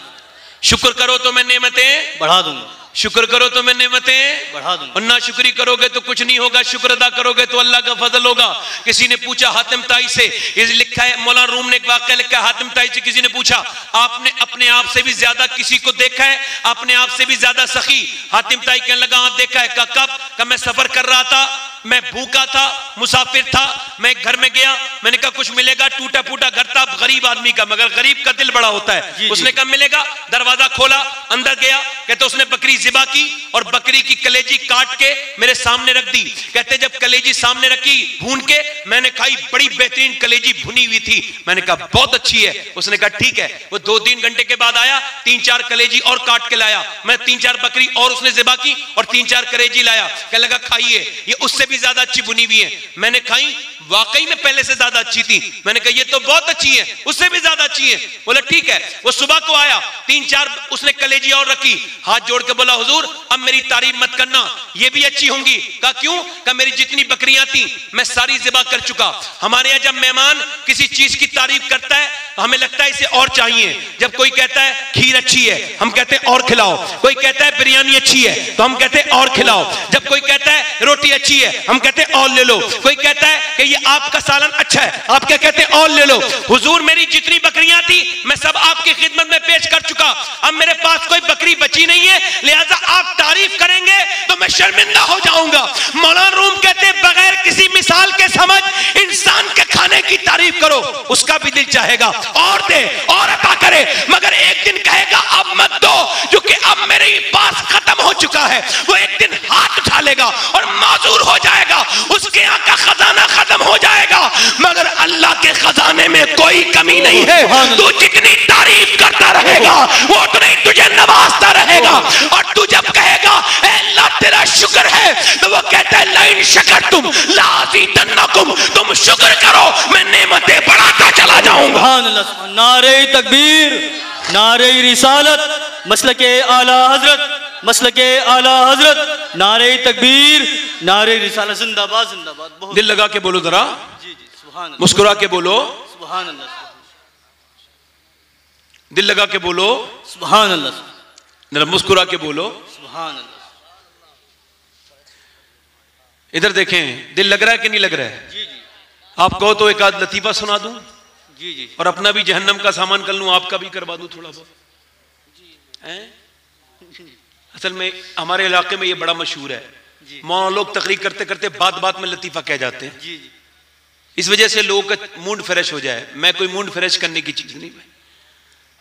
शुक्र करो तो मैं नेमतें बढ़ा दूंगा, शुक्र करो तो मैं नेमतें बढ़ा दूंगा। और ना शुक्री करोगे तो कुछ नहीं होगा, शुक्र अदा करोगे तो अल्लाह का फजल होगा। किसी ने पूछा हातिम ताई से, ये लिखा है, मौलाना रूम ने एक वाकया लिखा है, हातिम ताई से किसी ने पूछा, आपने अपने आप से भी ज्यादा किसी को देखा है, अपने आप से भी ज्यादा सखी? हातिम ताई कहने लगा, हाँ देखा है। कब? का मैं सफर कर रहा था, मैं भूखा था, मुसाफिर था, मैं घर में गया, मैंने कहा कुछ मिलेगा, टूटा फूटा घर था, गरीब आदमी का, मगर गरीब का दिल बड़ा होता है। उसने कहा मिलेगा, दरवाजा खोला, अंदर गया, कहते उसने बकरी ज़िबा की और बकरी की कलेजी काट के मेरे सामने रख दी। कहते जब कलेजी सामने रखी भून के मैंने खाई, बड़ी बेहतरीन कलेजी भुनी हुई थी। मैंने कहा बहुत अच्छी है। उसने कहा ठीक है। वो 2-3 घंटे के बाद आया, 3-4 कलेजी और काट के लाया। मैं 3-4 बकरी और उसने ज़िबा की और 3-4 कलेजी लाया। कहने लगा खाइए, ये उससे भी ज्यादा अच्छी बुनी हुई है। मैंने खाई, वाकई में पहले से ज्यादा अच्छी थी। मैंने कहा ये तो बहुत अच्छी है, उससे भी ज्यादा अच्छी है। बोला ठीक है। वो सुबह को आया, 3-4 उसने कलेजी और रखी, हाथ जोड़ के बोला हुजूर अब मेरी तारीफ मत करना, ये भी अच्छी होंगी। कहा क्यों? कहा मेरी जितनी बकरियां थी मैं सारी ज़िबा कर चुका। हमारे यहाँ जब मेहमान किसी चीज की तारीफ करता है हमें लगता है इसे और चाहिए। जब कोई कहता है खीर अच्छी है हम कहते हैं और खिलाओ, कोई कहता है बिरयानी अच्छी है तो हम कहते हैं और खिलाओ, जब कोई कहता है रोटी अच्छी है हम कहते हैं और ले लो, कोई कहता है कि ये आपका सालन अच्छा है आप क्या कहते हैं और ले लो। हुजूर मेरी जितनी बकरियां थी मैं सब आपकी खिदमत में पेश कर चुका, अब मेरे पास कोई बकरी बची नहीं है, लिहाजा आप तारीफ करेंगे तो मैं शर्मिंदा हो जाऊंगा। मौलाना रूम कहते हैं बगैर किसी मिसाल के समझ इंसान के खाने की तारीफ करो, उसका भी दिल चाहेगा और दे और अता करे, मगर एक दिन कहेगा अब मत दो क्योंकि अब मेरे पास खत्म हो चुका है। वो एक दिन हाथ उठा लेगा और माजूर हो जाएगा, उसके यहाँ का खजाना खत्म हो जाएगा, मगर अल्लाह के खजाने में कोई कमी नहीं है। तू जितनी तारीफ करता रहेगा वो उतना ही तुझे नवाजता रहेगा। और तू जब कहेगा अल्लाह तेरा शुक्र है, तो वो कहता है लाइन शकरतुम लाज़ीदन्नकुम, तुम शुक्र करो मैं नेमतें बढ़ाता चला जाऊंगा। सुभान अल्लाह। नारे तकबीर, नारे रिसालत, मसलके आला हजरत, मसलके आला हजरत, नारे तकबीर, नारे रिसालत, जिंदाबाद जिंदाबाद। बहुत दिल लगा के बोलो जरा, जी जी सुभान अल्लाह, मुस्कुरा के बोलो, सुभान अल्लाह, दिल लगा के बोलो, सुभान अल्लाह, जरा मुस्कुरा के बोलो, सुभान अल्लाह। इधर देखें, दिल लग रहा है कि नहीं लग रहा है? जी जी आप कहो तो एक आध लतीफा सुना दूं जी जी और अपना भी जहन्नम का सामान कर लूं, आपका भी करवा दूं थोड़ा बहुत हैं? असल में हमारे इलाके में ये बड़ा मशहूर है, मौलाना लोग तकरीर करते करते बात बात में लतीफा कह जाते हैं, जी जी इस वजह से लोगों का मूड फ्रेश हो जाए। मैं कोई मूड फ्रेश करने की चीज नहीं भाई,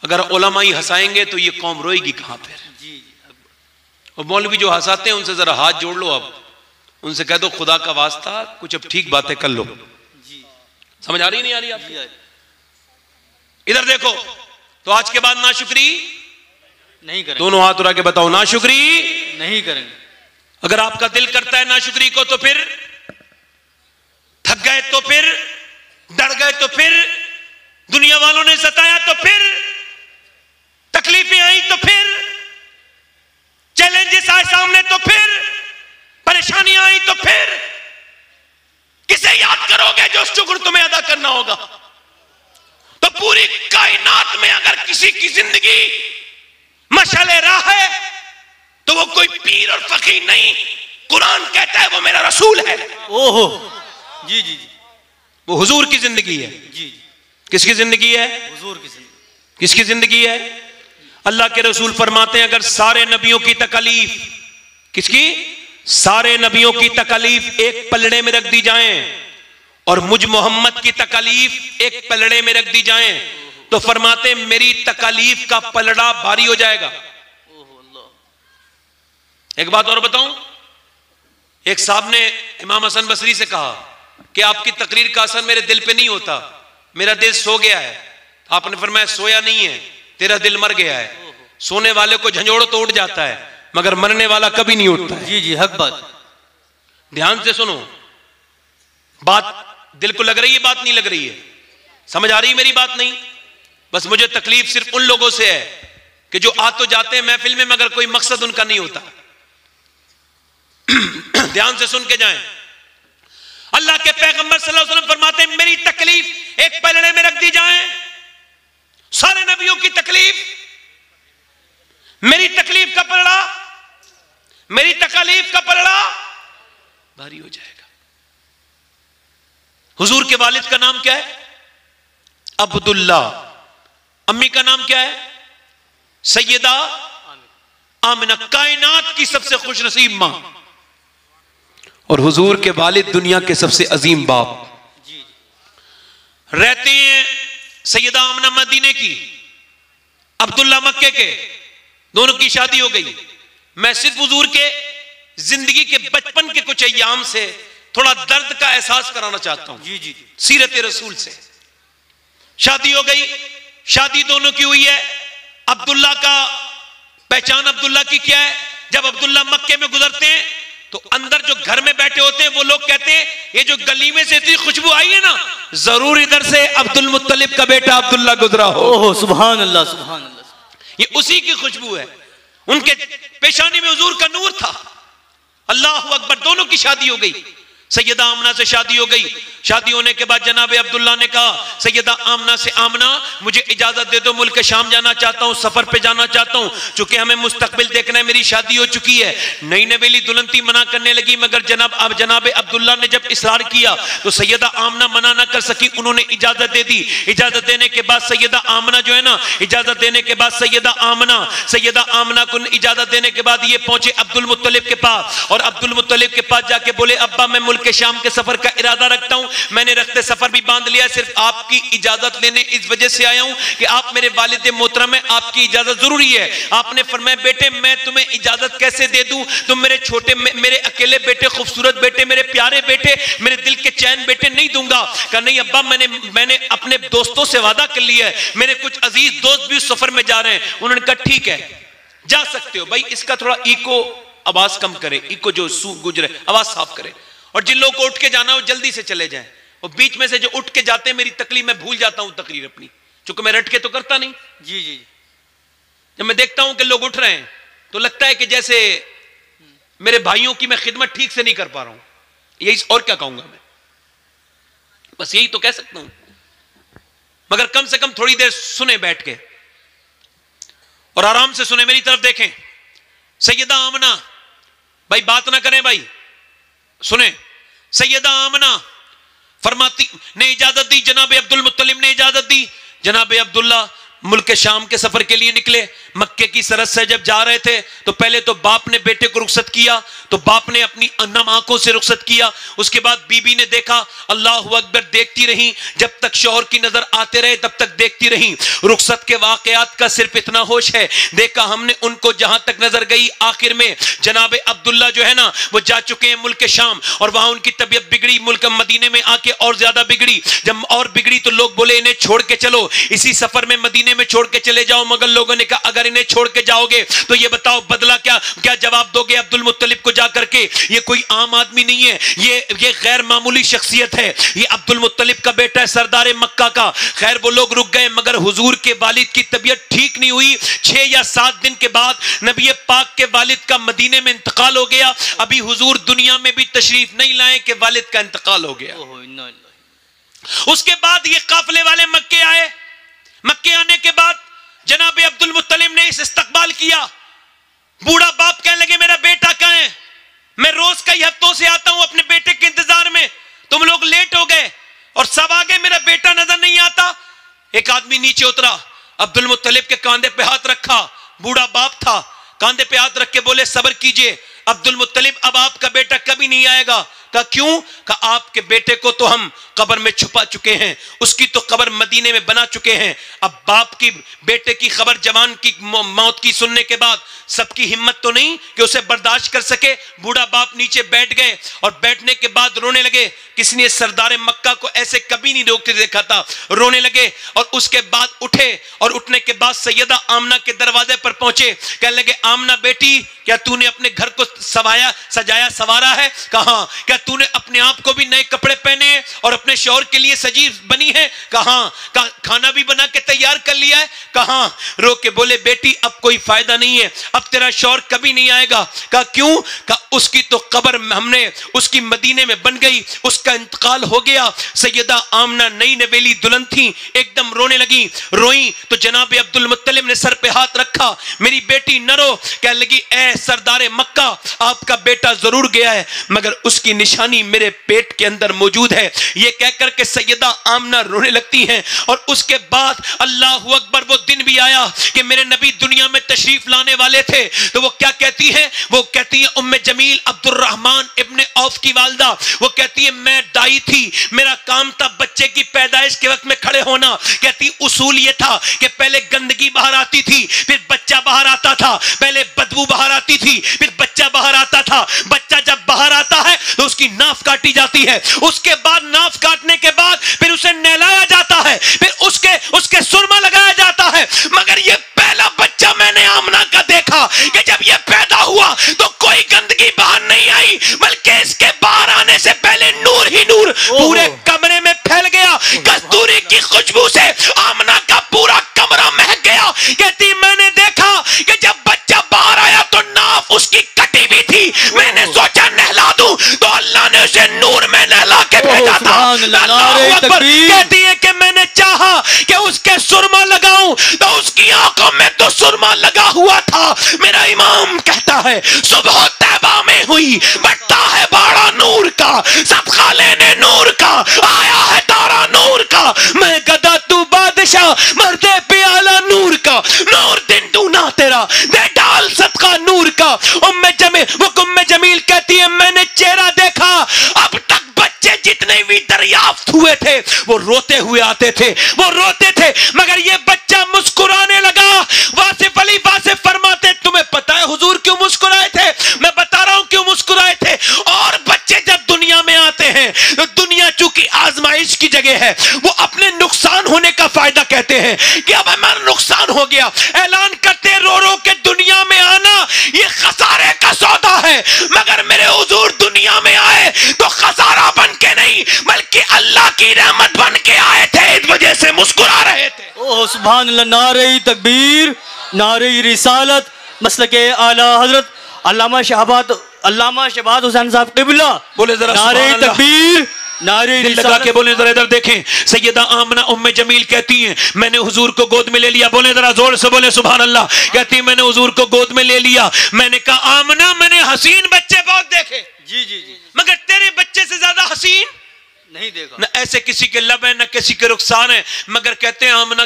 अगर उलमा ही हंसाएंगे तो ये कौम रोएगी कहां फिर? जी जी और मौलवी जो हंसाते हैं उनसे जरा हाथ जोड़ लो, अब उनसे कह दो खुदा का वास्ता कुछ अब ठीक बातें कर लो। जी समझ आ रही नहीं आ रही आपकी? जी, इधर देखो, तो आज के बाद नाशुक्री नहीं करेंगे, दोनों हाथ उठा के बताओ, नाशुक्री नहीं करेंगे। अगर आपका दिल करता है नाशुक्री को तो फिर थक गए, तो फिर डर गए, तो फिर दुनिया वालों ने सताया, तो फिर तकलीफें आई, तो फिर चैलेंजेस आए सामने, तो फिर परेशानियां आई, तो फिर किसे याद करोगे जो शुक्र तुम्हें अदा करना होगा? तो पूरी कायनात में अगर किसी की जिंदगी मशाले राह है तो वो कोई पीर और फकीर नहीं, कुरान कहता है वो मेरा रसूल है। ओहो जी जी जी वो हुजूर की जिंदगी है। जी जी, किसकी जिंदगी है? हुजूर की जिंदगी। किसकी जिंदगी है? अल्लाह के रसूल फरमाते हैं अगर सारे नबियों की तकलीफ, किसकी? सारे नबियों की तकलीफ एक पलड़े में रख दी जाए और मुझ मोहम्मद की तकलीफ एक पलड़े में रख दी जाए, तो फरमाते मेरी तकलीफ का पलड़ा भारी हो जाएगा। एक बात और बताऊं, एक साहब ने इमाम हसन बसरी से कहा कि आपकी तकरीर का असर मेरे दिल पे नहीं होता, मेरा दिल सो गया है। आपने फरमाया सोया नहीं है, तेरा दिल मर गया है। सोने वाले को झंझोड़ो तो उठ जाता है, मगर मरने वाला कभी नहीं उठता है। जी जी, हक बात। ध्यान से सुनो, बात दिल को लग रही है, बात नहीं लग रही है? समझ आ रही है मेरी बात? नहीं, बस मुझे तकलीफ सिर्फ उन लोगों से है कि जो आ तो जाते हैं महफिल में मगर कोई मकसद उनका नहीं होता। ध्यान से सुन के जाएं। अल्लाह के पैगंबर सल्लल्लाहु अलैहि वसल्लम फरमाते हैं मेरी तकलीफ एक पलड़े में रख दी जाए, सारे नबियों की तकलीफ, मेरी तकलीफ का पलड़ा, मेरी तकलीफ का पलड़ा भारी हो जाएगा। हुजूर के वालिद का नाम क्या है? अब्दुल्ला। अम्मी का नाम क्या है? सैयदा आमिना, कायनात की सबसे खुशनसीब मां। और हुजूर के वालिद दुनिया के सबसे अजीम बाप। रहते हैं सैयदा आमिना मदीने की, अब्दुल्ला मक्के के, दोनों की शादी हो गई। मैं सिर्फ हुजूर के जिंदगी के बचपन के कुछ अय्याम से थोड़ा दर्द का एहसास कराना चाहता हूं। जी जी, सीरत रसूल से। शादी हो गई, शादी दोनों की हुई है। अब्दुल्ला का पहचान अब्दुल्ला की क्या है? जब अब्दुल्ला मक्के में गुजरते हैं तो अंदर जो घर में बैठे होते हैं वो लोग कहते हैं ये जो गलीमे से इतनी खुशबू आई है ना, जरूर इधर से अब्दुल मुत्तलिब का बेटा अब्दुल्ला गुजरा हो। ओहो सुभान अल्लाह, सुभान अल्लाह। ये उसी की खुशबू है। उनके पेशानी में हुजूर का नूर था। अल्लाह अकबर। दोनों की शादी हो गई। सैयदा आमना से शादी हो गई। शादी होने के बाद जनाब अब्दुल्ला ने कहा सैयदा आमना से, आमना मुझे इजाजत दे दो, मुल्क शाम जाना चाहता हूं, सफर पे जाना चाहता हूं, चूंकि हमें मुस्तकबिल देखना है, मेरी शादी हो चुकी है। नई नवेली दुल्हन मना करने लगी, मगर जनाब अब्दुल्ला ने जब इसरार किया तो सैयदा आमना मना ना कर सकी, उन्होंने इजाजत दे दी। इजाजत देने के बाद सैयदा आमना जो है ना, इजाजत देने के बाद सैयदा आमना को इजाजत देने के बाद ये पहुंचे अब्दुल मुत्तलिब के पास, और अब्दुल मुत्तलिब के पास जाके बोले अब्बा मैं मुल्क शाम के सफर का इरादा रखता हूं, मैंने रखते सफर भी बांध लिया, सिर्फ आपकी इजाजत लेने इस वजह से आया हूं कि आप मेरे वालिद मोहतरम है, आपकी इजाजत जरूरी है। आपने फरमाया बेटे मैं तुम्हें इजाजत कैसे दे दूं, तुम मेरे छोटे, मेरे अकेले बेटे, खूबसूरत बेटे, मेरे प्यारे बेटे, मेरे दिल के चैन बेटे नहीं दूंगा। कहा नहीं अब्बा, मैंने अपने दोस्तों से वादा कर लिया है, मेरे कुछ अजीज दोस्त भी उस सफर में जा रहे हैं। उन्होंने कहा ठीक है जा सकते हो। भाई इसका थोड़ा इको आवाज कम करें, इको जो गुजरे आवाज साफ करें। और जिन लोगों को उठ के जाना हो जल्दी से चले जाएं। और बीच में से जो उठ के जाते हैं मेरी तकलीफ मैं भूल जाता हूं तकरीर अपनी, क्योंकि मैं रट के तो करता नहीं। जी जी। जब मैं देखता हूं कि लोग उठ रहे हैं तो लगता है कि जैसे मेरे भाइयों की मैं खिदमत ठीक से नहीं कर पा रहा हूं। यही और क्या कहूंगा मैं, बस यही तो कह सकता हूं। मगर कम से कम थोड़ी देर सुने बैठ के और आराम से सुने, मेरी तरफ देखें। सैयदा आमना, भाई बात ना करें भाई, सुने। सैयदा आमना फरमाती ने इजाजत दी, जनाब अब्दुल मुत्तलिब ने इजाजत दी। जनाब अब्दुल्ला मुल्क शाम के सफर के लिए निकले। मक्के की सरहद से जब जा रहे थे तो पहले तो बाप ने बेटे को रुखसत किया, तो बाप ने अपनी नम आंखों से रुखसत किया। उसके बाद बीबी ने देखा, अल्लाह अकबर, देखती रही। जब तक शौहर की नजर आते रहे तब तक देखती रही। रुखसत के वाकयात का सिर्फ इतना होश है, देखा हमने उनको जहां तक नजर गई। आखिर में जनाब अब्दुल्ला जो है ना वो जा चुके हैं मुल्क शाम, और वहां उनकी तबीयत बिगड़ी। मुल्क मदीने में आके और ज्यादा बिगड़ी। जब और बिगड़ी तो लोग बोले इन्हें छोड़ के चलो, इसी सफर में मदीने में छोड़ के चले जाओ। मगर लोगों ने कहा अगर इन्हें छोड़ के जाओगे तो ये बताओ बदला क्या क्या जवाब दोगे अब्दुल मुत्तलिब को जाकर के? ये कोई आम आदमी नहीं है, ये गैर मामूली शख्सियत है। ये अब्दुल मुत्तलिब का बेटा है, सरदार मक्का का। खैर वो लोग रुक गए, मगर हुजूर के वालिद की तबीयत ठीक नहीं हुई। 6 या 7 दिन के बाद नबी पाक के वालिद का मदीने में इंतकाल हो गया। अभी हुजूर दुनिया में भी तशरीफ नहीं लाए कि वालिद का इंतकाल हो गया। उसके बाद ये काफले वाले मक्के आए। मक्के आने के बाद जनाब अब्दुल मुत्तलिब ने इस इस्तकबाल किया। बूढ़ा बाप कहने लगे मेरा बेटा कहाँ है? मैं रोज कई हफ्तों से आता हूं अपने बेटे के इंतजार में, तुम लोग लेट हो गए और सब आ गए, मेरा बेटा नजर नहीं आता। एक आदमी नीचे उतरा, अब्दुल मुत्तलिब के कांधे पे हाथ रखा। बूढ़ा बाप था, कांधे पे हाथ रख के बोले सब्र कीजिए अब्दुल मुत्तलिब, अब आपका बेटा कभी नहीं आएगा। कहा क्यों? कहा आपके बेटे को तो हम कब्र में छुपा चुके हैं, उसकी तो कब्र मदीने में बना चुके हैं। अब बाप की बेटे की खबर जवान की मौत की सुनने के बाद सबकी हिम्मत तो नहीं कि उसे बर्दाश्त कर सके। बूढ़ा बाप नीचे बैठ गए और बैठने के बाद रोने लगे। किसी ने सरदार मक्का को ऐसे कभी नहीं रोकते देखा था, रोने लगे। और उसके बाद उठे और उठने के बाद सैयदा आमना के दरवाजे पर पहुंचे। कहने लगे आमना बेटी, क्या तूने अपने घर को सजाया सवारा है? कहा क्या तूने अपने आप को भी नए कपड़े पहने हैं और अपने शौहर के लिए सजी बनी है? कहा खाना भी बना के तैयार कर लिया है? कहा रो के बोले बेटी अब कोई फायदा नहीं है, अब तेरा शौहर कभी नहीं आएगा। कहा क्यों? कहा उसकी तो कब्र हमने उसकी मदीने में बन गई, उसका इंतकाल हो गया। सैयदा आमना नई नवेली दुल्हन थी, एकदम रोने लगी। रोई तो जनाब अब्दुल मुत्तलिब ने सर पे हाथ रखा, मेरी बेटी न रो। कहने लगी ए सरदार मक्का, आपका बेटा जरूर गया है मगर उसकी निशानी मेरे पेट के अंदर मौजूद है। ये कहकर के सैयदा आमना रोने लगती हैं। और उसके बाद अल्लाह अकबर, वो दिन भी आया कि मेरे नबी दुनिया में तशरीफ लाने वाले थे। तो वो क्या कहती हैं? वो कहती है उम्मे जमील अब्दुर्रहमान इब्ने औफ की वालदा, वो कहती है मैं दाई थी, मेरा काम था बच्चे की पैदाइश के वक्त में खड़े होना। कहती उसूल ये था कि पहले गंदगी बाहर आती थी, फिर बच्चा बाहर आता था, पहले बदबू बाहर आती थी, फिर बच्चा बाहर आता था। बच्चा जब बाहर आता है तो उसकी नाफ काटी जाती है, उसके बाद नाफ काटने के बाद फिर उसे नहलाया जाता है, फिर उसके सुरमा लगाया जाता है। मगर ये पहला बच्चा मैंने आमना का देखा कि जब ये पैदा हुआ तो कोई गंदगी बाहर नहीं आई, बल्कि इसके बाहर आने से पहले नूर ही नूर पूरे कमरे में फैल गया। कस्तूरी की खुशबू से आमना का पूरा कमरा महक गया। कहती मैंने देखा कि जब बच्चा बाहर आया तो नाफ उसकी कटी भी थी, मैंने सोचा नहला दूं तो अल्लाह ने उसे नूर में नहला के भेजा था। अल्लाह अकबर। कहती है कि मैंने चाहा कि उसके सुरमा लगाऊं तो उसकी आंखों में तो सुरमा लगा हुआ था। मेरा इमाम कहता है सुबह तैबा में हुई, बटता है बाड़ा नूर का, सब खा लेने नूर का, आया है तारा नूर का, मैं गदा तू बादशाह, मर्दे प्याला नूर का, नूर दिन दूना तेरा, दे डाल सदका नूर का। उम्मे जमील कहती है मैंने चेहरा देखा, अब तक बच्चे जितने भी दरियाफ्त हुए थे वो रोते हुए आते थे, वो रोते थे, मगर ये बच्चा मुस्कुराने लगा। वासिफ अली वासिफ फरमाते तुम्हें पता है हुजूर क्यों मुस्कुराए थे? मैं बता रहा हूं क्यों मुस्कुराए थे। और बच्चे जब दुनिया में आते हैं तो दुनिया चूंकि आजमाइश की जगह है, वो अपने नुकसान होने का फायदा कहते हैं कि अब हमारा नुकसान हो गया, ऐलान करते रो रो के दुनिया में आना ये खसारे का सौदा है, मगर मेरे हुजूर दुनिया में आए तो खसारा बन के नहीं बल्कि अल्लाह की रहमत बन के आए थे, इस वजह से मुस्कुरा रहे थे। ओ सुभान अल्लाह, नारे तकबीर, नारे रिसालत, मसलके आला हजरत अल्लामा शहबाद हुसैन साहब क़िबला। बोले जरा नारे तकबीर, नारे दिल लगा के बोले जरा इधर देखें। सैयदा आमना उम्मे जमील कहती हैं मैंने हुजूर को गोद में ले लिया। बोले जरा जोर से बोले सुभान अल्लाह। कहती है मैंने हुजूर को गोद में ले लिया। मैंने कहा आमना मैंने हसीन बच्चे बहुत देखे, जी जी जी, मगर तेरे बच्चे से ज्यादा हसीन नहीं देखा। न ऐसे किसी के लब है न किसी के रुखसार है, मगर कहते हैं आमना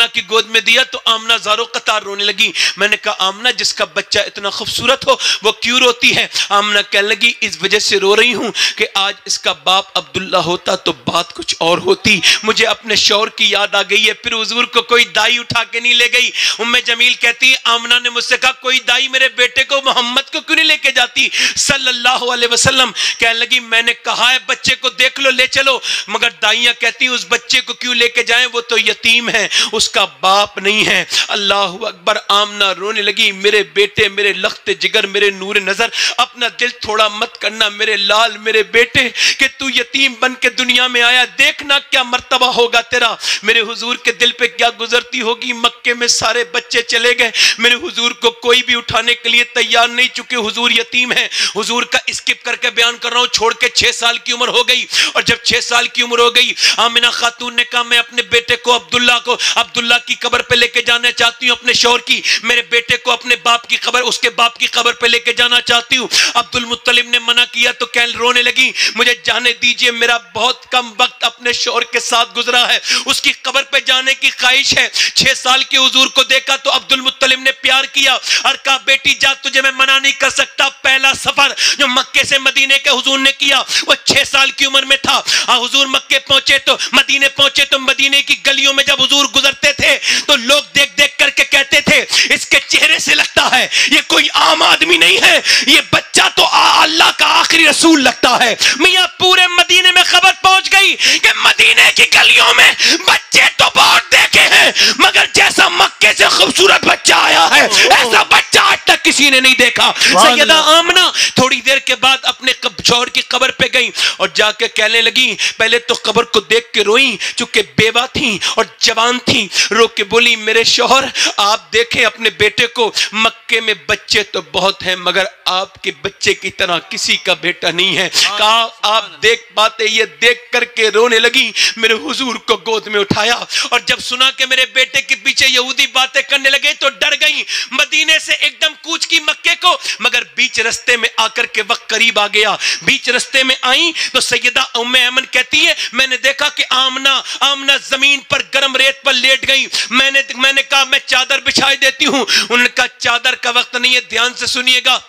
की गोद में दिया तो आमना ज़ारो कतार रोने लगी। मैंने कहा आमना जिसका बच्चा इतना खूबसूरत हो वो क्यों रोती है? आमना कहने लगी इस वजह से रो रही हूं कि आज इसका बाप अब्दुल्ला होता तो बात कुछ और होती। मुझे अपने शौहर की याद आ गई है। फिर हुजूर को कोई दाई उठा के नहीं ले गई। उम्मे जमील कहती है आमना ने मुझसे कहा कोई दाई मेरे बेटे को मोहम्मद को क्यों नहीं लेके जाती सल्लल्लाहु अलैहि वसल्लम। कहने लगी मैंने कहा है बच्चे को देख लो ले चलो, मगर दाइयां कहती उस बच्चे को क्यों लेके जाएं, वो तो यतीम है, उसका बाप नहीं है। अल्लाहु अकबर। आमना रोने लगी मेरे बेटे, मेरे लख्त जिगर, मेरे नूर नजर, अपना दिल थोड़ा मत करना मेरे लाल, मेरे बेटे कि तू यतीम बन के दुनिया में आया, देखना क्या मर्तबा होगा तेरा। मेरे हुजूर के दिल पे क्या गुजरती होगी। मक्के में सारे बच्चे चले गए, मेरे हुजूर को कोई भी उठाने के लिए तैयार नहीं, चूंकि हुजूर यतीम है। हुजूर का स्किप करके बयान कर रहा हूं। छोड़ के 6 साल की उम्र हो गई, और जब 6 साल की उम्र हो गई आमिना खातून ने कहा मैं अपने बेटे को अब्दुल्ला की कब्र पे लेके जाना चाहती हूं, अपने शौहर की, मेरे बेटे को अपने बाप की कब्र, उसके बाप की कब्र पे लेके जाना चाहती हूं। अब्दुल मुत्तलिब ने मना किया तो कैल रोने लगी मुझे जाने दीजिए, मेरा बहुत कम वक्त अपने शौहर के साथ गुजरा है, उसकी कब्र पे जाने की ख्वाहिश है। 6 साल के हुजूर को देखा तो अब्दुल मुत्तलिब ने प्यार किया और कहा बेटी जा, तुझे मैं मना नहीं कर सकता। पहला सफर जो मक्के से मदीने के हुजूर ने किया वो 6 साल की उम्र में था। हुजूर मक्के पहुंचे तो मदीने की गलियों में जब हुजूर गुजरते थे तो लोग देख देख करके कहते थे इसके चेहरे से लगता है ये कोई आम आदमी नहीं है, ये बच्चा तो अल्लाह का आखिरी रसूल लगता है। मियां पूरे मदीने में खबर पहुंच गई कि मदीने की गलियों में बच्चे तो बहुत देखे हैं, मगर जैसा मक्के से खूबसूरत बच्चा आया है ऐसा बच्चा आज तक किसी ने नहीं देखा। सैयदा आमना थोड़ी देर के बाद अपने शौहर की कब्र पे गई और जाके कहने लगी, पहले तो कब्र को देख के रोई चूंकि बेवा थी और जवान थी, रो के बोली मेरे शौहर आप देखें अपने बेटे को, मक्के में बच्चे तो बहुत हैं मगर आपके बच्चे की तरह किसी का बेटा नहीं है। कहा आप देख पाते, ये देख करके रोने लगी। मेरे हुजूर को गोद में उठाया और जब सुना कि मेरे बेटे के पीछे यहूदी बातें करने लगे तो डर गई। मदीने से एकदम कूच की मक्के को, मगर बीच रास्ते में आकर के वक्त करीब आ गया। बीच रास्ते में आई तो सैयदा उम्मे ऐमन कहती है मैंने देखा कि आमना जमीन पर गर्म रेत पर लेट गई। मैंने कहा मैं चादर बिछाई देती हूं। उन्होंने कहा चादर का वक्त नहीं है, ध्यान से सुनिएगा,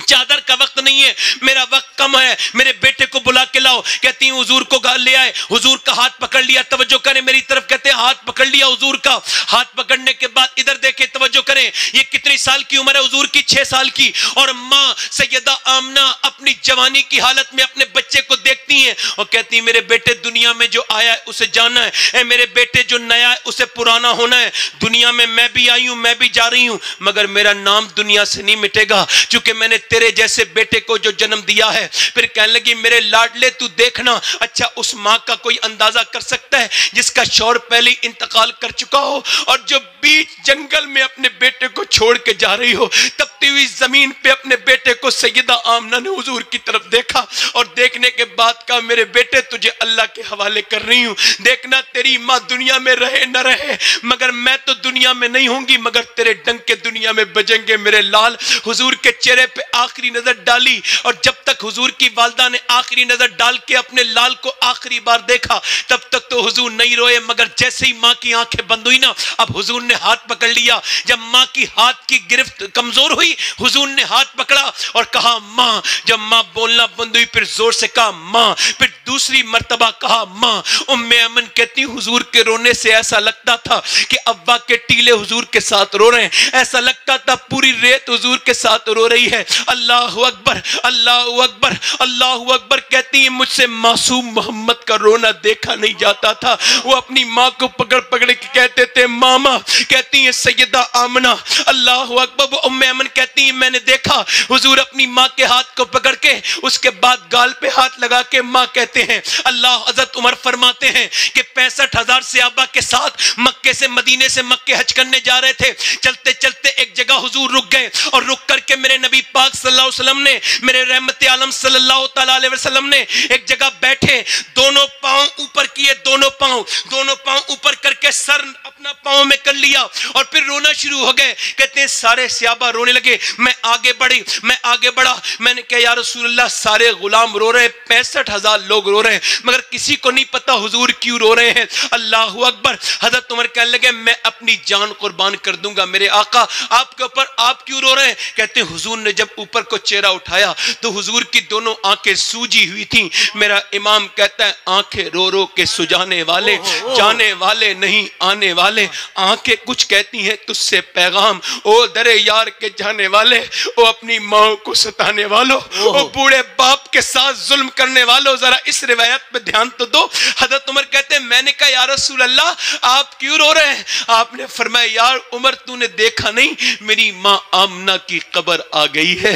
चादर का वक्त नहीं है, मेरा वक्त कम है, मेरे बेटे को बुला के लाओ। कहती हूँ हुजूर को ले आए, हुजूर का हाथ पकड़ लिया, तवज्जो करें मेरी तरफ, कहते हैं हाथ पकड़ लिया हुजूर का। हाथ पकड़ने के बाद इधर देखें, तवज्जो करें, ये कितनी साल की उम्र है हुजूर की? 6 साल की। और माँ सैयदा आमना अपनी जवानी की हालत में अपने बच्चे को देखती हैं और कहती है मेरे बेटे दुनिया में जो आया है उसे जाना है, मेरे बेटे जो नया है उसे पुराना होना है। दुनिया में मैं भी आई हूं, मैं भी जा रही हूं, मगर मेरा नाम दुनिया से नहीं मिटेगा क्योंकि मैंने तेरे जैसे बेटे को जो जन्म दिया है। फिर कहने लगी मेरे लाडले तू देखना, अच्छा उस माँ का कोई अंदाजा कर सकता है जिसका शौहर पहले इंतकाल कर चुका हो और जो बीच जंगल में अपने बेटे को छोड़ के जा रही हो। तपती हुई जमीन पे अपने बेटे को सैयदा आमना ने हुजूर की तरफ देखा और देखने के बाद कहा मेरे बेटे तुझे अल्लाह के हवाले कर रही हूं, देखना तेरी माँ दुनिया में रहे न रहे, मगर मैं तो दुनिया में नहीं होंगी, मगर तेरे डंके दुनिया में बजेंगे मेरे लाल। हुजूर के चेहरे पे आखिरी नजर डाली और जब तक हुजूर की वालदा ने आखिरी नजर डाल के अपने लाल को आखिरी बार देखा तब तक तो हुजूर नहीं रोए, मगर जैसे ही माँ की आंखें बंद हुई ना, अब हुजूर ने हाथ पकड़ लिया। जब माँ की हाथ की गिरफ्त कमजोर हुई, हुजूर ने हाथ पकड़ा और कहा माँ। जब माँ बोलना बंद हुई फिर जोर से कहा माँ, फिर दूसरी मर्तबा कहा माँ। उम्मे अमन कहती हुजूर के रोने से ऐसा लगता था कि अब्बा के टीले हुजूर के साथ रो रहे हैं, ऐसा लगता था पूरी रेत हुजूर के साथ रो रही है। अल्लाहु अकबर, अल्लाहु अकबर, अल्लाहु अकबर कहती है मुझसे मासूम मोहम्मद का रोना देखा नहीं जाता था। वो अपनी माँ को पकड़ पकड़ के कहते थे मामा, कहती है सैयदा आमना, अल्लाहु अकबर। वो उम्मे अमन कहती है मैंने देखा हुजूर अपनी माँ के हाथ को पकड़ के उसके बाद गाल पे हाथ लगा के माँ कहते हैं अल्लाह। हजरत उमर फरमाते हैं कि 65,000 सहाबा के साथ मक्के से मदीने से मक्के हज करने जा रहे थे। चलते चलते एक जगह हुजूर रुक गए और रुक करके मेरे नबी पाक सल्लल्लाहु अलैहि वसल्लम ने, मेरे रहमत आलम सल्लल्लाहु तआला अलैहि वसल्लम ने एक जगह बैठे, दोनों पांव ऊपर किए, दोनों पांव ऊपर करके सर अपना पांव में कर लिया और फिर रोना शुरू हो गए। कहते हैं सारे सहाबा रोने लगे। मैं आगे बढ़ा, मैंने कहा या रसूलल्लाह सारे गुलाम रो रहे हैं, 65,000 लोग रो रहे हैं, मगर किसी को नहीं पता हुजूर क्यों रो रहे हैं। अल्लाहु अकबर। हजरत उमर कहने लगे मैं अपनी जान कुर्बान कर दूंगा मेरे आका आपके ऊपर, आप क्यों रो रहे हैं? कहते हैं हुजूर ने जब ऊपर को चेहरा उठाया तो हुजूर की दोनों आंखें सूजी हुई थी। मेरा इमाम कहता है आंखें रो रो के सुजाने वाले, जाने वाले नहीं आने वाले, आंखें कुछ कहती हैं तुझसे पैगाम, ओ दरे यार के जाने वाले, ओ अपनी माँ को सताने वालों, ओ बूढ़े बाप के साथ जुल्म करने वालों, जरा इस रिवायत पे ध्यान तो दो। हजरत उमर कहते हैं मैंने कहा या रसूल अल्लाह आप क्यों रो रहे हैं? आपने फरमाया यार उमर तूने देखा नहीं मेरी माँ आमना की कब्र आ गई है,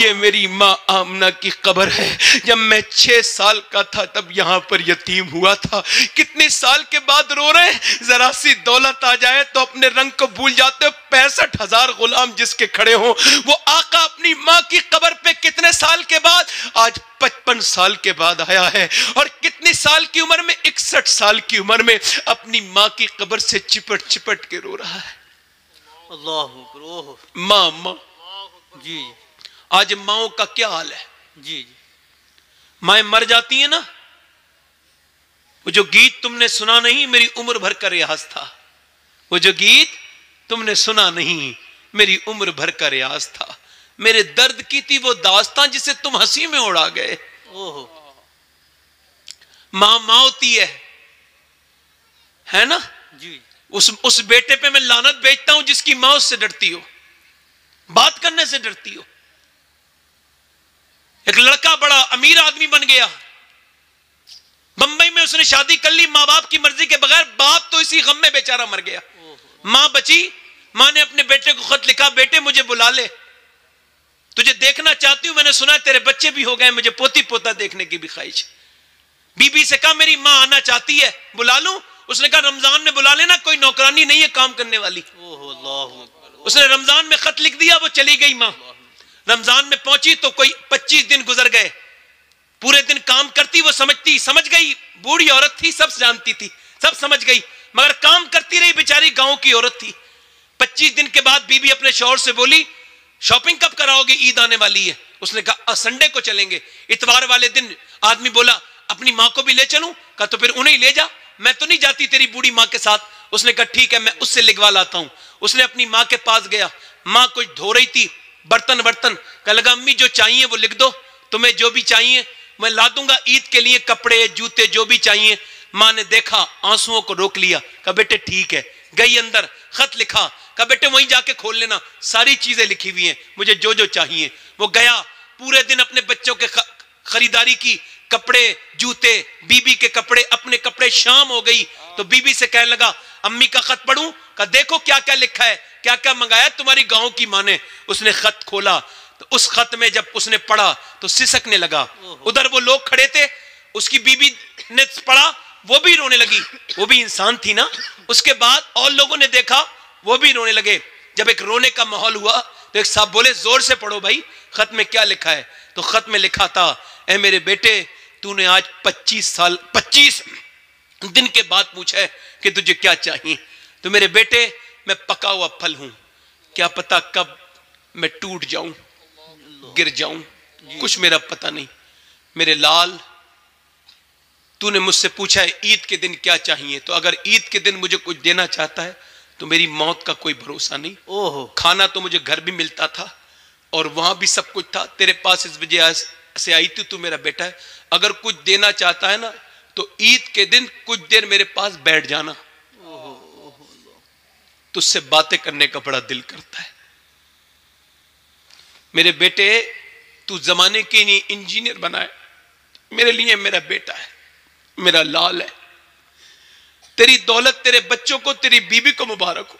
ये मेरी माँ आमना की कब्र है। जब मैं 6 साल का था तब यहाँ पर यतीम हुआ था। कितने साल के बाद रो रहे हैं? जरा सी दौलत आ जाए तो अपने रंग को भूल जाते हो। 65,000 गुलाम जिसके खड़े हों, वो आका अपनी माँ की कब्र पे कितने साल के बाद? आज 55 साल के बाद आया है। और कितनी साल की उम्र में? 61 साल की उम्र में अपनी माँ की कब्र से चिपट चिपट के रो रहा है। अल्लाह माँ जी। आज माओ का क्या हाल है? जी माएं मर जाती है ना। वो जो गीत तुमने सुना नहीं मेरी उम्र भर का रियाज था, वो जो गीत तुमने सुना नहीं मेरी उम्र भर का रियाज था, मेरे दर्द की थी वो दास्तां जिसे तुम हंसी में उड़ा गए। ओहो मां होती है ना जी। उस बेटे पे मैं लानत बेचता हूं जिसकी मां उससे डरती हो, बात करने से डरती हो। एक लड़का बड़ा अमीर आदमी बन गया, बंबई में उसने शादी कर ली मां बाप की मर्जी के बगैर, बाप तो इसी गम में बेचारा मर गया। मां बची, मां ने अपने बेटे को खत लिखा बेटे मुझे बुला ले, तुझे देखना चाहती हूं, मैंने सुना है तेरे बच्चे भी हो गए, मुझे पोती पोता देखने की भी ख्वाहिश। बीबी से कहा मेरी मां आना चाहती है, बुला लूं? उसने कहा रमजान में बुला लेना, कोई नौकरानी नहीं है काम करने वाली। उसने रमजान में खत लिख दिया, वो चली गई मां। रमजान में पहुंची तो कोई 25 दिन गुजर गए, पूरे दिन काम करती, वो समझ गई, बूढ़ी औरत थी, सब जानती थी, सब समझ गई, मगर काम करती रही, बेचारी गांव की औरत थी। 25 दिन के बाद बीबी अपने शौहर से बोली शॉपिंग कब कराओगे, ईद आने वाली है। उसने कहा संडे को चलेंगे। इतवार वाले दिन आदमी बोला अपनी मां को भी ले चलूं? कहा तो फिर उन्हें ले जा, मैं तो नहीं जाती तेरी बूढ़ी मां के साथ। उसने कहा ठीक है मैं उससे लिखवा लाता हूं। उसने अपनी मां के पास गया, मां कुछ धो रही थी बर्तन, कहा लगा अम्मी जो चाहिए वो लिख दो, तुम्हें जो भी चाहिए मैं ला दूंगा, ईद के लिए कपड़े जूते जो भी चाहिए। मां ने देखा, आंसुओं को रोक लिया, कहा बेटे ठीक है। गई अंदर, खत लिखा, कहा बेटे वहीं जाके खोल लेना, सारी चीजें लिखी हुई हैं, मुझे जो जो चाहिए। वो गया, पूरे दिन अपने बच्चों के खरीदारी की, कपड़े जूते, बीबी के कपड़े, अपने कपड़े। शाम हो गई तो बीबी से कहने लगा अम्मी का खत पढ़ूं? कहा देखो क्या क्या लिखा है, क्या क्या मंगाया तुम्हारी गांव की मां ने। उसने खत खोला तो उस खत में जब उसने पढ़ा तो सिसकने लगा। उधर वो लोग खड़े थे, उसकी बीबी ने पढ़ा, वो भी रोने लगी, वो भी इंसान थी ना। उसके बाद और लोगों ने देखा, वो भी रोने लगे। जब एक रोने का माहौल हुआ तो एक साहब बोले जोर से पढ़ो भाई, खत में क्या लिखा है। तो खत में लिखा था ऐ मेरे बेटे तूने आज 25 दिन के बाद पूछा है कि तुझे क्या चाहिए। तो मेरे बेटे मैं पका हुआ फल हूं, क्या पता कब मैं टूट जाऊं, गिर जाऊं, कुछ मेरा पता नहीं। मेरे लाल तूने मुझसे पूछा है ईद के दिन क्या चाहिए, तो अगर ईद के दिन मुझे कुछ देना चाहता है तो मेरी मौत का कोई भरोसा नहीं। ओहो, खाना तो मुझे घर भी मिलता था और वहां भी सब कुछ था, तेरे पास इस वजह से आई थी, तू मेरा बेटा है। अगर कुछ देना चाहता है ना तो ईद के दिन कुछ देर मेरे पास बैठ जाना, तुझसे बातें करने का बड़ा दिल करता है। मेरे बेटे तू जमाने के लिए इंजीनियर बनाए, मेरे लिए मेरा बेटा है, मेरा लाल है। तेरी दौलत तेरे बच्चों को, तेरी बीबी को मुबारक हो।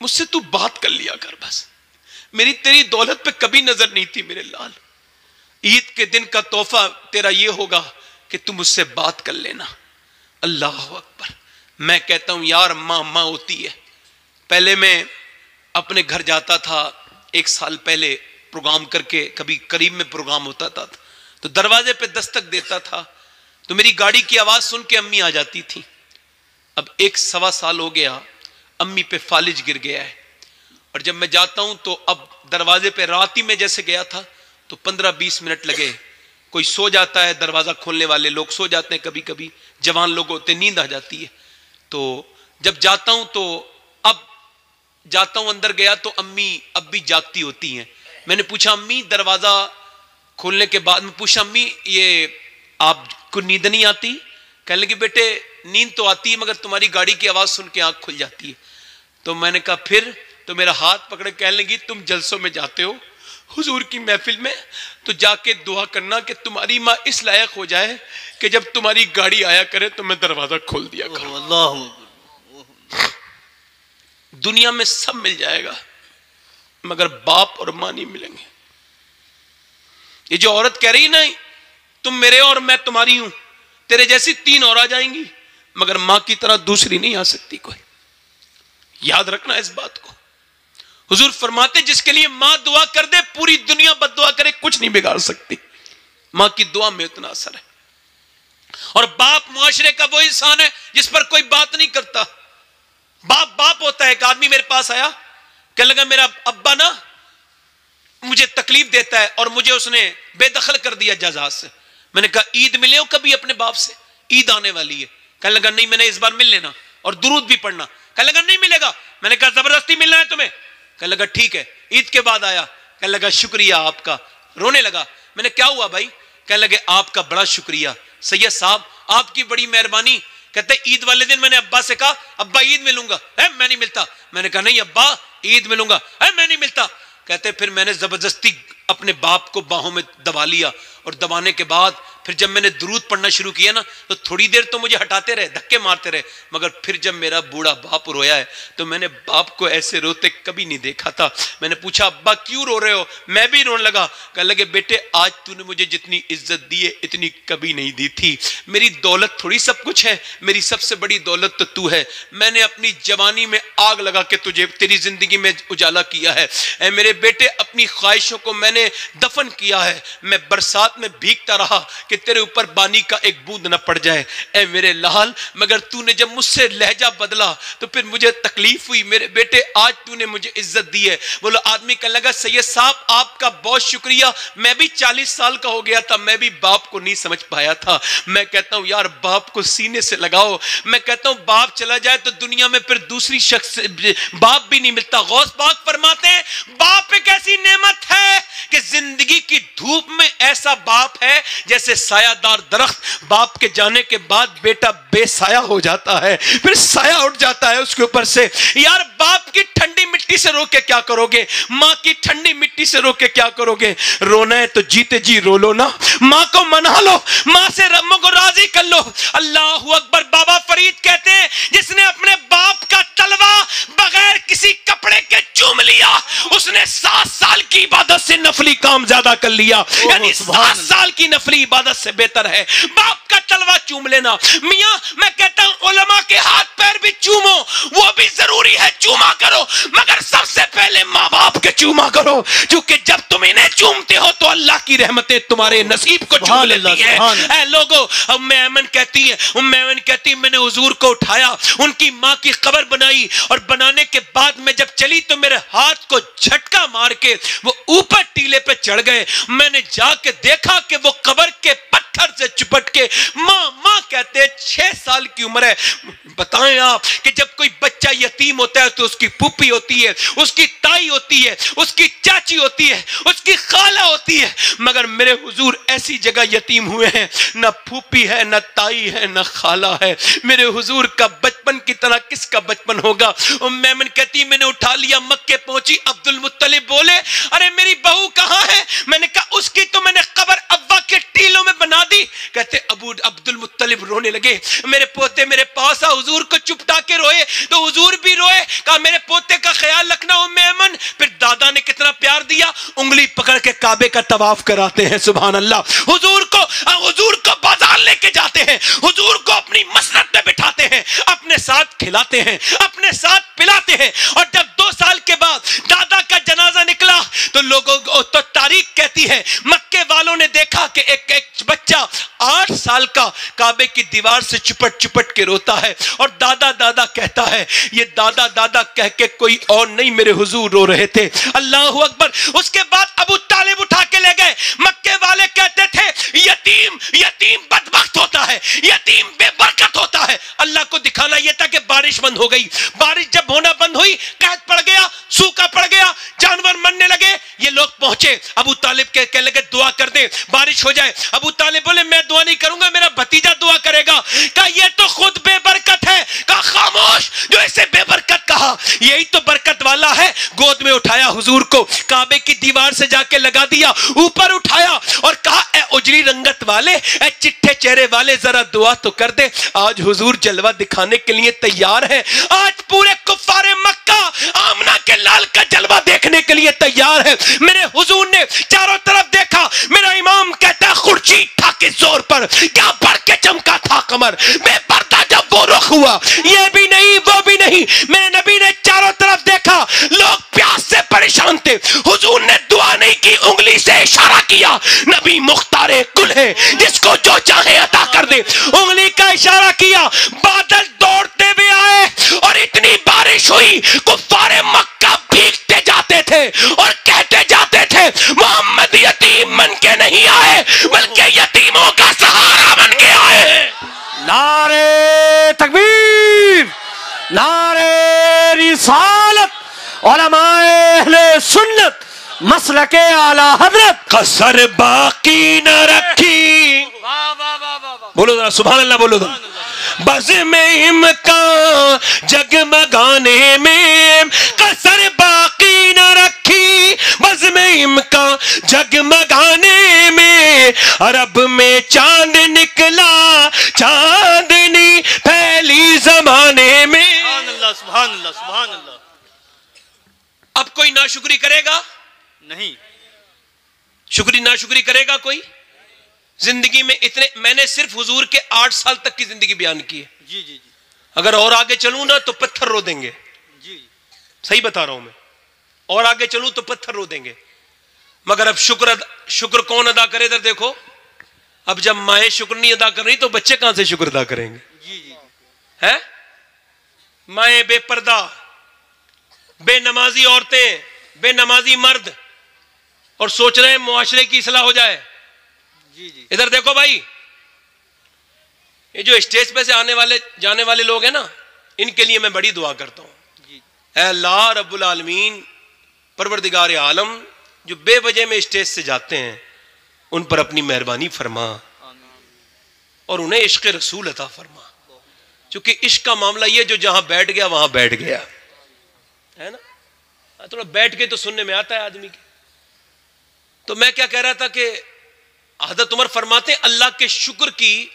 मुझसे तू बात कर लिया कर बस। मेरी तेरी दौलत पे कभी नजर नहीं थी मेरे लाल। ईद के दिन का तोहफा तेरा ये होगा कि तू मुझसे बात कर लेना। अल्लाह अकबर। मैं कहता हूं यार मां मां होती है। पहले मैं अपने घर जाता था, 1 साल पहले प्रोग्राम करके, कभी करीब में प्रोग्राम होता था तो दरवाजे पे दस्तक देता था तो मेरी गाड़ी की आवाज सुन के अम्मी आ जाती थी। अब 1-1.25 साल हो गया, अम्मी पे फालिज गिर गया है और जब मैं जाता हूं तो अब दरवाजे पे रात ही में जैसे गया था तो 15-20 मिनट लगे। कोई सो जाता है, दरवाजा खोलने वाले लोग सो जाते हैं, कभी कभी जवान लोग होते, नींद आ जाती है। तो जब जाता हूं तो अब जाता हूं अंदर गया तो अम्मी अब भी जागती होती हैं। मैंने पूछा अम्मी, दरवाजा खोलने के बाद में पूछा अम्मी ये आपको नींद नहीं आती? कहने लगी बेटे नींद तो आती है मगर तुम्हारी गाड़ी की आवाज सुन के आंख खुल जाती है। तो मैंने कहा फिर? तो मेरा हाथ पकड़े कहने लगी तुम जलसों में जाते हो हुजूर की महफिल में, तो जाके दुआ करना कि तुम्हारी माँ इस लायक हो जाए कि जब तुम्हारी गाड़ी आया करे तो मैं दरवाजा खोल दिया करूं। अल्लाह। दुनिया में सब मिल जाएगा मगर बाप और मां नहीं मिलेंगे। ये जो औरत कह रही ना तुम मेरे और मैं तुम्हारी हूं, तेरे जैसी 3 और आ जाएंगी मगर मां की तरह दूसरी नहीं आ सकती कोई। याद रखना इस बात को। हुजूर फरमाते जिसके लिए मां दुआ कर दे पूरी दुनिया बद्दुआ करे कुछ नहीं बिगाड़ सकती। मां की दुआ में इतना असर है। और बाप मुआशरे का वो इंसान है जिस पर कोई बात नहीं करता। बाप बाप होता है। एक आदमी मेरे पास आया, कहने लगा मेरा अब्बा ना मुझे तकलीफ देता है और मुझे उसने बेदखल कर दिया जजाज से। मैंने कहा ईद मिले हो कभी अपने बाप से? ईद आने वाली है। कहने लगा नहीं, मैंने इस बार मिल लेना और दुरूद भी पढ़ना। कहने लगा नहीं मिलेगा। मैंने कहा जबरदस्ती मिलना है तुम्हें? कहने लगा ठीक है। ईद के बाद आया, कहने लगा शुक्रिया आपका। रोने लगा। मैंने क्या हुआ भाई? कहने लगे आपका बड़ा शुक्रिया सैयद साहब, आपकी बड़ी मेहरबानी। कहते ईद वाले दिन मैंने अब्बा से कहा अब्बा ईद मिलूंगा, है मैं नहीं मिलता। मैंने कहा नहीं अब्बा ईद मिलूंगा, है मैं नहीं मिलता। कहते फिर मैंने जबरदस्ती अपने बाप को बाहों में दबा लिया और दबाने के बाद फिर जब मैंने दुरूद पढ़ना शुरू किया ना तो थोड़ी देर तो मुझे हटाते रहे, धक्के मारते रहे, मगर फिर जब मेरा बूढ़ा बाप रोया है तो मैंने बाप को ऐसे रोते कभी नहीं देखा था। मैंने पूछा अब्बा क्यों रो रहे हो? मैं भी रोने लगा। कहने लगे बेटे आज तूने मुझे जितनी इज्जत दी है इतनी कभी नहीं दी थी। मेरी दौलत थोड़ी सब कुछ है, मेरी सबसे बड़ी दौलत तो तू है। मैंने अपनी जवानी में आग लगा के तुझे तेरी जिंदगी में उजाला किया है। ऐ मेरे बेटे अपनी ख्वाहिशों को मैंने दफन किया है। मैं बरसात में भीगता रहा कि तेरे ऊपर पानी का एक बूंद न पड़ जाए। ऐ मेरे लाल मगर तूने जब मुझसे लहजा बदला तो फिर मुझे तकलीफ हुई। मेरे बेटे आज तूने मुझे इज्जत दी है। बोलो आदमी कहने लगा सैयद साहब आपका बहुत शुक्रिया, मैं भी 40 साल का हो गया था, मैं भी बाप को नहीं समझ पाया था। मैं कहता हूं यार बाप को सीने से लगाओ। मैं कहता हूं बाप चला जाए तो दुनिया में फिर दूसरी शख्स बाप भी नहीं मिलता। गौस पाक फरमाते हैं बाप एक ऐसी नेमत है कि जिंदगी की धूप में ऐसा बाप है जैसे सायादार दरख्त, बाप के जाने के बाद बेटा बेसाया हो जाता है, फिर साया उठ जाता है उसके ऊपर से। यार बाप की ठंडी मिट्टी से रो के क्या करोगे? मां की ठंडी मिट्टी से रो के क्या करोगे? रोना है तो जीते जी रो लो ना, मां को मना लो, मां से रब्बों को राजी कर लो। अल्लाह अकबर। बाबा फरीद कहते हैं जिसने अपने बाप का तलवा बगैर किसी कपड़े के चूम लिया उसने 7 साल की इबादत से नफली काम ज्यादा कर लिया। यानी 7 साल की नफली इबादत से बेहतर है बाप का तलवा चूम लेना। मियां मैं कहता हूं उलमा के हाथ पैर भी चूमो, वो भी जरूरी है, चूमा करो, मगर सबसे पहले माँ बाप के चूमा करो, क्योंकि जब तुम इन्हें चूमते हो तो अल्लाह की रहमतें तुम्हारे नसीब को चूम लेती है। लोगों उम्मे ऐमन कहती है मैंने हुजूर को उठाया, उनकी माँ की कब्र बनाई और बनाने के बाद में जब चली तो मेरे हाथ को झटका मार के वो ऊपर टीले पे चढ़ गए। मैंने जाके देखा कि वो कब्र के पत्थर पत्थर से चिपट के माँ माँ कहते। 6 साल की उम्र है। बताएं आप कि जब कोई बच्चा यतीम होता है तो उसकी पुप्पी होती है, उसकी ताई होती है, उसकी चाची होती है, उसकी खाला होती है, मगर मेरे हुजूर ऐसी जगह यतीम हुए हैं, ना फूफी है, ना ताई है, ना खाला है। मेरे हुजूर का बचपन की तरह किसका बचपन होगा? मेमन कहती मैंने उठा लिया, मक्के पहुंची, अब्दुल मुत्तलिब बोले अरे मेरी बहू कहाँ है? मैंने कहा उसकी तो मैंने कब्र अव्वा के टीलों में बना दी। कहते अब्दुल मुत्तलिब रोने लगे, मेरे पोते मेरे पास आ, हुजूर को चुपटा के रोए तो हुजूर भी रोए। कहा मेरे पोते का ख्याल रखना उम्मे ऐमन। फिर दादा ने कितना प्यार दिया, उंगली पकड़ के काबे का तवाफ कराते हैं। सुभान अल्लाह। हुजूर को बाजार लेके जाते हैं, हुजूर को अपनी मसनद में बिठाते हैं, अपने साथ खिलाते हैं, अपने साथ पिलाते हैं। और जब 2 साल के बाद दादा का जनाजा निकला तो लोगों तो तारीख कहती है मक्के वालों ने देखा कि एक बच्चा 8 साल का काबे की दीवार से चिपट के रोता है और दादा दादा कहता है। ये दादा दादा कह के कोई और नहीं, मेरे हुजूर रो रहे थे। अल्लाहु अकबर। उसके बाद अबू तालिब उठा के ले गए। मक्के वाले कहते थे यतीम बदबख्त होता है, यतीम बेबरकत होता है। अल्लाह को दिखाना यह था कि बारिश बंद हो गई। बारिश जब होना बंद हुई, कहत पड़ गया, सूखा पड़ गया, जानवर मरने लगे। ये लोग पहुंचे, अबू तालिब के कहने लगे दुआ कर दे बारिश हो जाए। अबू तालिब बोले मैं दुआ नहीं करूंगा, मेरा भतीजा दुआ करेगा। कहा ये तो खुद बेबरकत है। कहा खामोश, जो इसे बेबरकत कहा यही तो बरकत वाला है। गोद में उठाया हुजूर को, काबे की दीवार से जाके लगा दिया, ऊपर उठाया और कहा ए उजली रंगत वाले, ए चिट्ठे चेहरे वाले, जरा दुआ तो कर दे। आज हुजूर जलवा दिखाने के लिए तैयार है। आज पूरे कुफ्फारे मक्का आमना के लाल का जलवा देखने के लिए तैयार है। मेरे हुजूर ने चारों तरफ देखा। मेरा इमाम कहता है खुर्शीद था के जोर पर क्या बढ़ के चमका था कमर, बेपर्दा जब वो रुख हुआ, ये भी नहीं वो भी नहीं। मेरे नबी ने चारों तरफ देखा, लोग प्यास से परेशान थे। हुजूर ने दुआ नहीं की, उंगली से इशारा किया। नबी मुख्तारे कुल है, जिसको जो चाहे अता कर दे। उंगली का इशारा किया, बादल दौड़ते हुए आए और इतनी बारिश हुई कुफ्फारे मक्का भीगते जाते थे और कहते जाते थे मोहम्मद यतीम बन के नहीं आए, बल्कि यतीमों का सहारा बन के आए। नारे तकबीर, नारे रिसालत, उलमाए अहले सुन्नत, मसलके आला हजरत कसर बाकी न रखी। बोलो जरा सुभान अल्लाह बोलो। बज़ में इम्कान जगमगाने में कसर बाकी न रखी, बज़ में इम्कान जगमगाने में। अरब में चांद निकला, चांदनी फैली जमाने में। सुभान अल्लाह, सुभान अल्लाह, सुभान अल्लाह। अब कोई नाशुक्री करेगा? नहीं। शुक्री नाशुक्री करेगा कोई? जिंदगी में इतने, मैंने सिर्फ हुजूर के 8 साल तक की जिंदगी बयान की है। जी जी जी अगर और आगे चलूं ना तो पत्थर रो देंगे। जी। सही बता रहा हूं मैं, और आगे चलूं तो पत्थर रो देंगे। मगर अब शुक्र कौन अदा करे? इधर देखो, अब जब माए शुक्र नहीं अदा कर रही तो बच्चे कहां से शुक्र अदा करेंगे? जी जी है? माए बेपर्दा, बेनमाजी औरतें, बेनमाजी मर्द, और सोच रहे हैं मुआशरे की इस्लाह हो जाए। जी जी। इधर देखो भाई, ये जो स्टेज पे से आने वाले जाने वाले लोग हैं ना, इनके लिए मैं बड़ी दुआ करता हूं। ऐ अल्लाह रब्बुल आलमीन, परवरदिगार आलम, जो बेवजह में स्टेज से जाते हैं उन पर अपनी मेहरबानी फरमा और उन्हें इश्क रसूल अता फरमा। क्योंकि इश्क का मामला ये, जो जहां बैठ गया वहां बैठ गया है ना। थोड़ा बैठ के तो सुनने में आता है आदमी के। तो मैं क्या कह रहा था कि हज़रत उमर फरमाते हैं अल्लाह के शुक्र की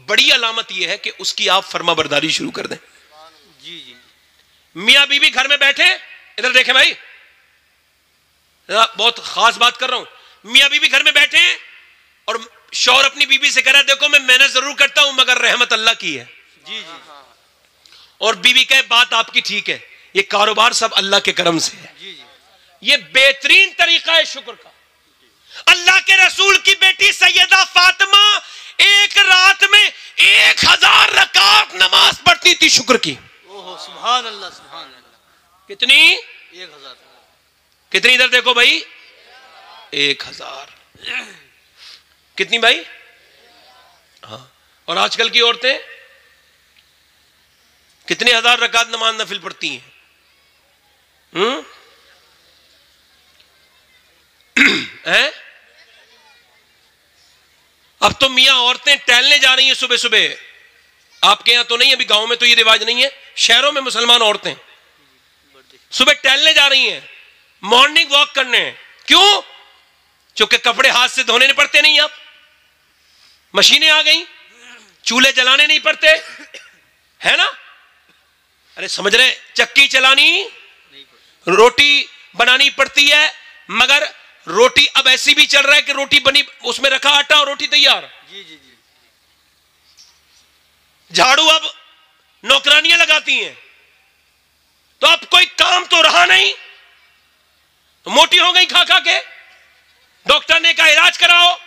बड़ी अलामत यह है कि उसकी आप फरमा बरदारी शुरू कर दें। जी जी। मियां बीबी घर में बैठे, इधर देखें भाई, बहुत खास बात कर रहा हूं। मियां बीबी घर में बैठे हैं और शौहर अपनी बीबी से कह रहा है देखो मैं मेहनत जरूर करता हूं मगर रहमत अल्लाह की है। जी जी। और बीबी कहे बात आपकी ठीक है, ये कारोबार सब अल्लाह के करम से है। जी जी। ये बेहतरीन तरीका है शुक्र का। अल्लाह के रसूल की बेटी सैयदा फातिमा एक रात में 1000 रकात नमाज पढ़ती थी शुक्र की। ओहो सुभान अल्लाह, सुभान अल्लाह। कितनी? 1000। कितनी? इधर देखो भाई, 1000। कितनी भाई? हाँ, और आजकल की औरतें कितने हजार रकात नमाज नफिल पढ़ती हैं? हैं? अब तो मियां औरतें टहलने जा रही हैं सुबह सुबह। आपके यहां तो नहीं, अभी गांव में तो ये रिवाज नहीं है, शहरों में मुसलमान औरतें सुबह टहलने जा रही हैं, मॉर्निंग वॉक करने। क्यों? क्योंकि कपड़े हाथ से धोने नहीं पड़ते, नहीं, अब मशीनें आ गई, चूल्हे जलाने नहीं पड़ते, है ना? अरे समझ रहे, चक्की चलानी, रोटी बनानी पड़ती है, मगर रोटी अब ऐसी भी चल रहा है कि रोटी बनी, उसमें रखा आटा और रोटी तैयार। झाड़ू अब नौकरानियां लगाती हैं, तो अब कोई काम तो रहा नहीं, तो मोटी हो गई खा खा के। डॉक्टर ने कहा इलाज कराओ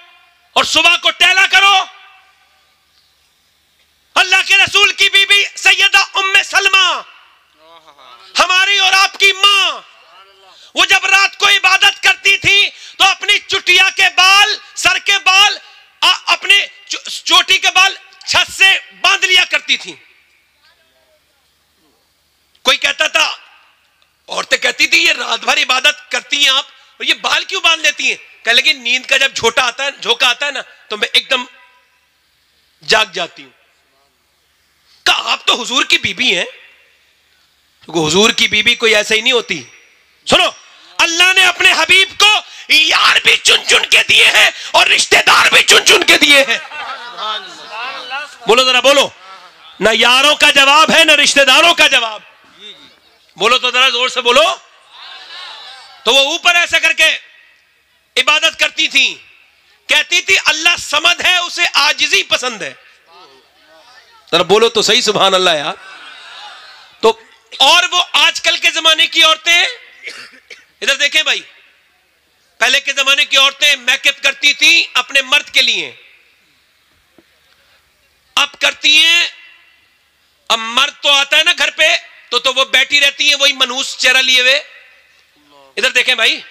और सुबह को टहला करो। अल्लाह के रसूल की बीबी सैयदा उम्मे सलमा, हमारी और आपकी मां, वो जब रात को इबादत करती थी तो अपनी चुटिया के बाल, सर के बाल, अपने चोटी के बाल छत से बांध लिया करती थी। कोई कहता था, औरतें कहती थी ये रात भर इबादत करती हैं आप, और ये बाल क्यों बांध लेती हैं? कह लगी नींद का जब झोंका आता है ना, तो मैं एकदम जाग जाती हूं। कहा आप तो हुजूर की बीबी हैं। तो हुजूर की बीबी कोई ऐसे ही नहीं होती। सुनो, अल्लाह ने अपने हबीब को यार भी चुन चुन के दिए हैं और रिश्तेदार भी चुन चुन के दिए हैं। बोलो जरा, बोलो ना, यारों का जवाब है ना रिश्तेदारों का जवाब। बोलो तो जरा जोर से बोलो। तो वो ऊपर ऐसा करके इबादत करती थी, कहती थी अल्लाह समद है, उसे आजिज़ी पसंद है। जरा बोलो तो सही, सुभान अल्लाह यार। तो और वो आजकल के जमाने की औरतें, इधर देखें भाई, पहले के जमाने की औरतें मेकअप करती थी अपने मर्द के लिए, अब करती हैं, अब मर्द तो आता है ना घर पे, तो वो बैठी रहती है वही मनूस चेहरा लिए हुए। इधर देखें भाई,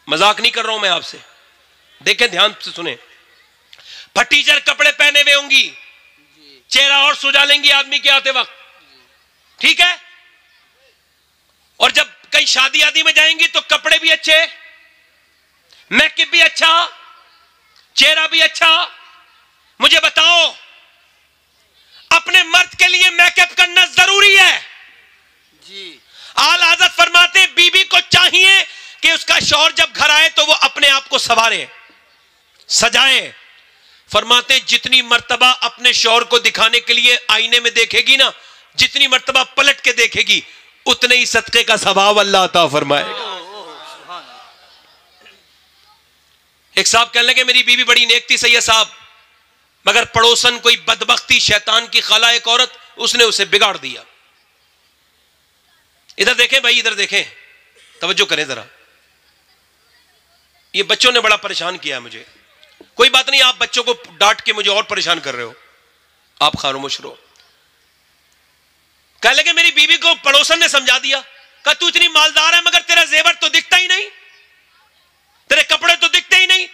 मजाक नहीं कर रहा हूं मैं आपसे, देखें ध्यान से सुने। फटीचर कपड़े पहने हुए होंगी, चेहरा और सुजा लेंगी आदमी के आते वक्त, ठीक है? और जब कहीं शादी आदि में जाएंगी तो कपड़े भी अच्छे, मेकअप भी अच्छा, चेहरा भी अच्छा। मुझे बताओ, अपने मर्द के लिए मेकअप करना जरूरी है जी। आला हज़रत फरमाते बीबी को चाहिए कि उसका शौहर जब घर आए तो वो अपने आप को संवारे, सजाए। फरमाते जितनी मर्तबा अपने शौहर को दिखाने के लिए आईने में देखेगी ना, जितनी मर्तबा पलट के देखेगी, उतने ही सदके का सवाब अल्लाह अता फरमाएगा। एक साहब कहने लगे मेरी बीवी बड़ी नेक थी सैयद साहब, मगर पड़ोसन कोई बदबख्ती शैतान की खाला एक औरत, उसने उसे बिगाड़ दिया। इधर देखें भाई, इधर देखें, तवज्जो करें जरा। ये बच्चों ने बड़ा परेशान किया है मुझे। कोई बात नहीं, आप बच्चों को डांट के मुझे और परेशान कर रहे हो, आप खामोश रहो। कह लगे मेरी बीवी को पड़ोसन ने समझा दिया, कहा तू इतनी मालदार है मगर तेरा जेवर तो दिखता ही नहीं, तेरे कपड़े तो दिखते ही नहीं,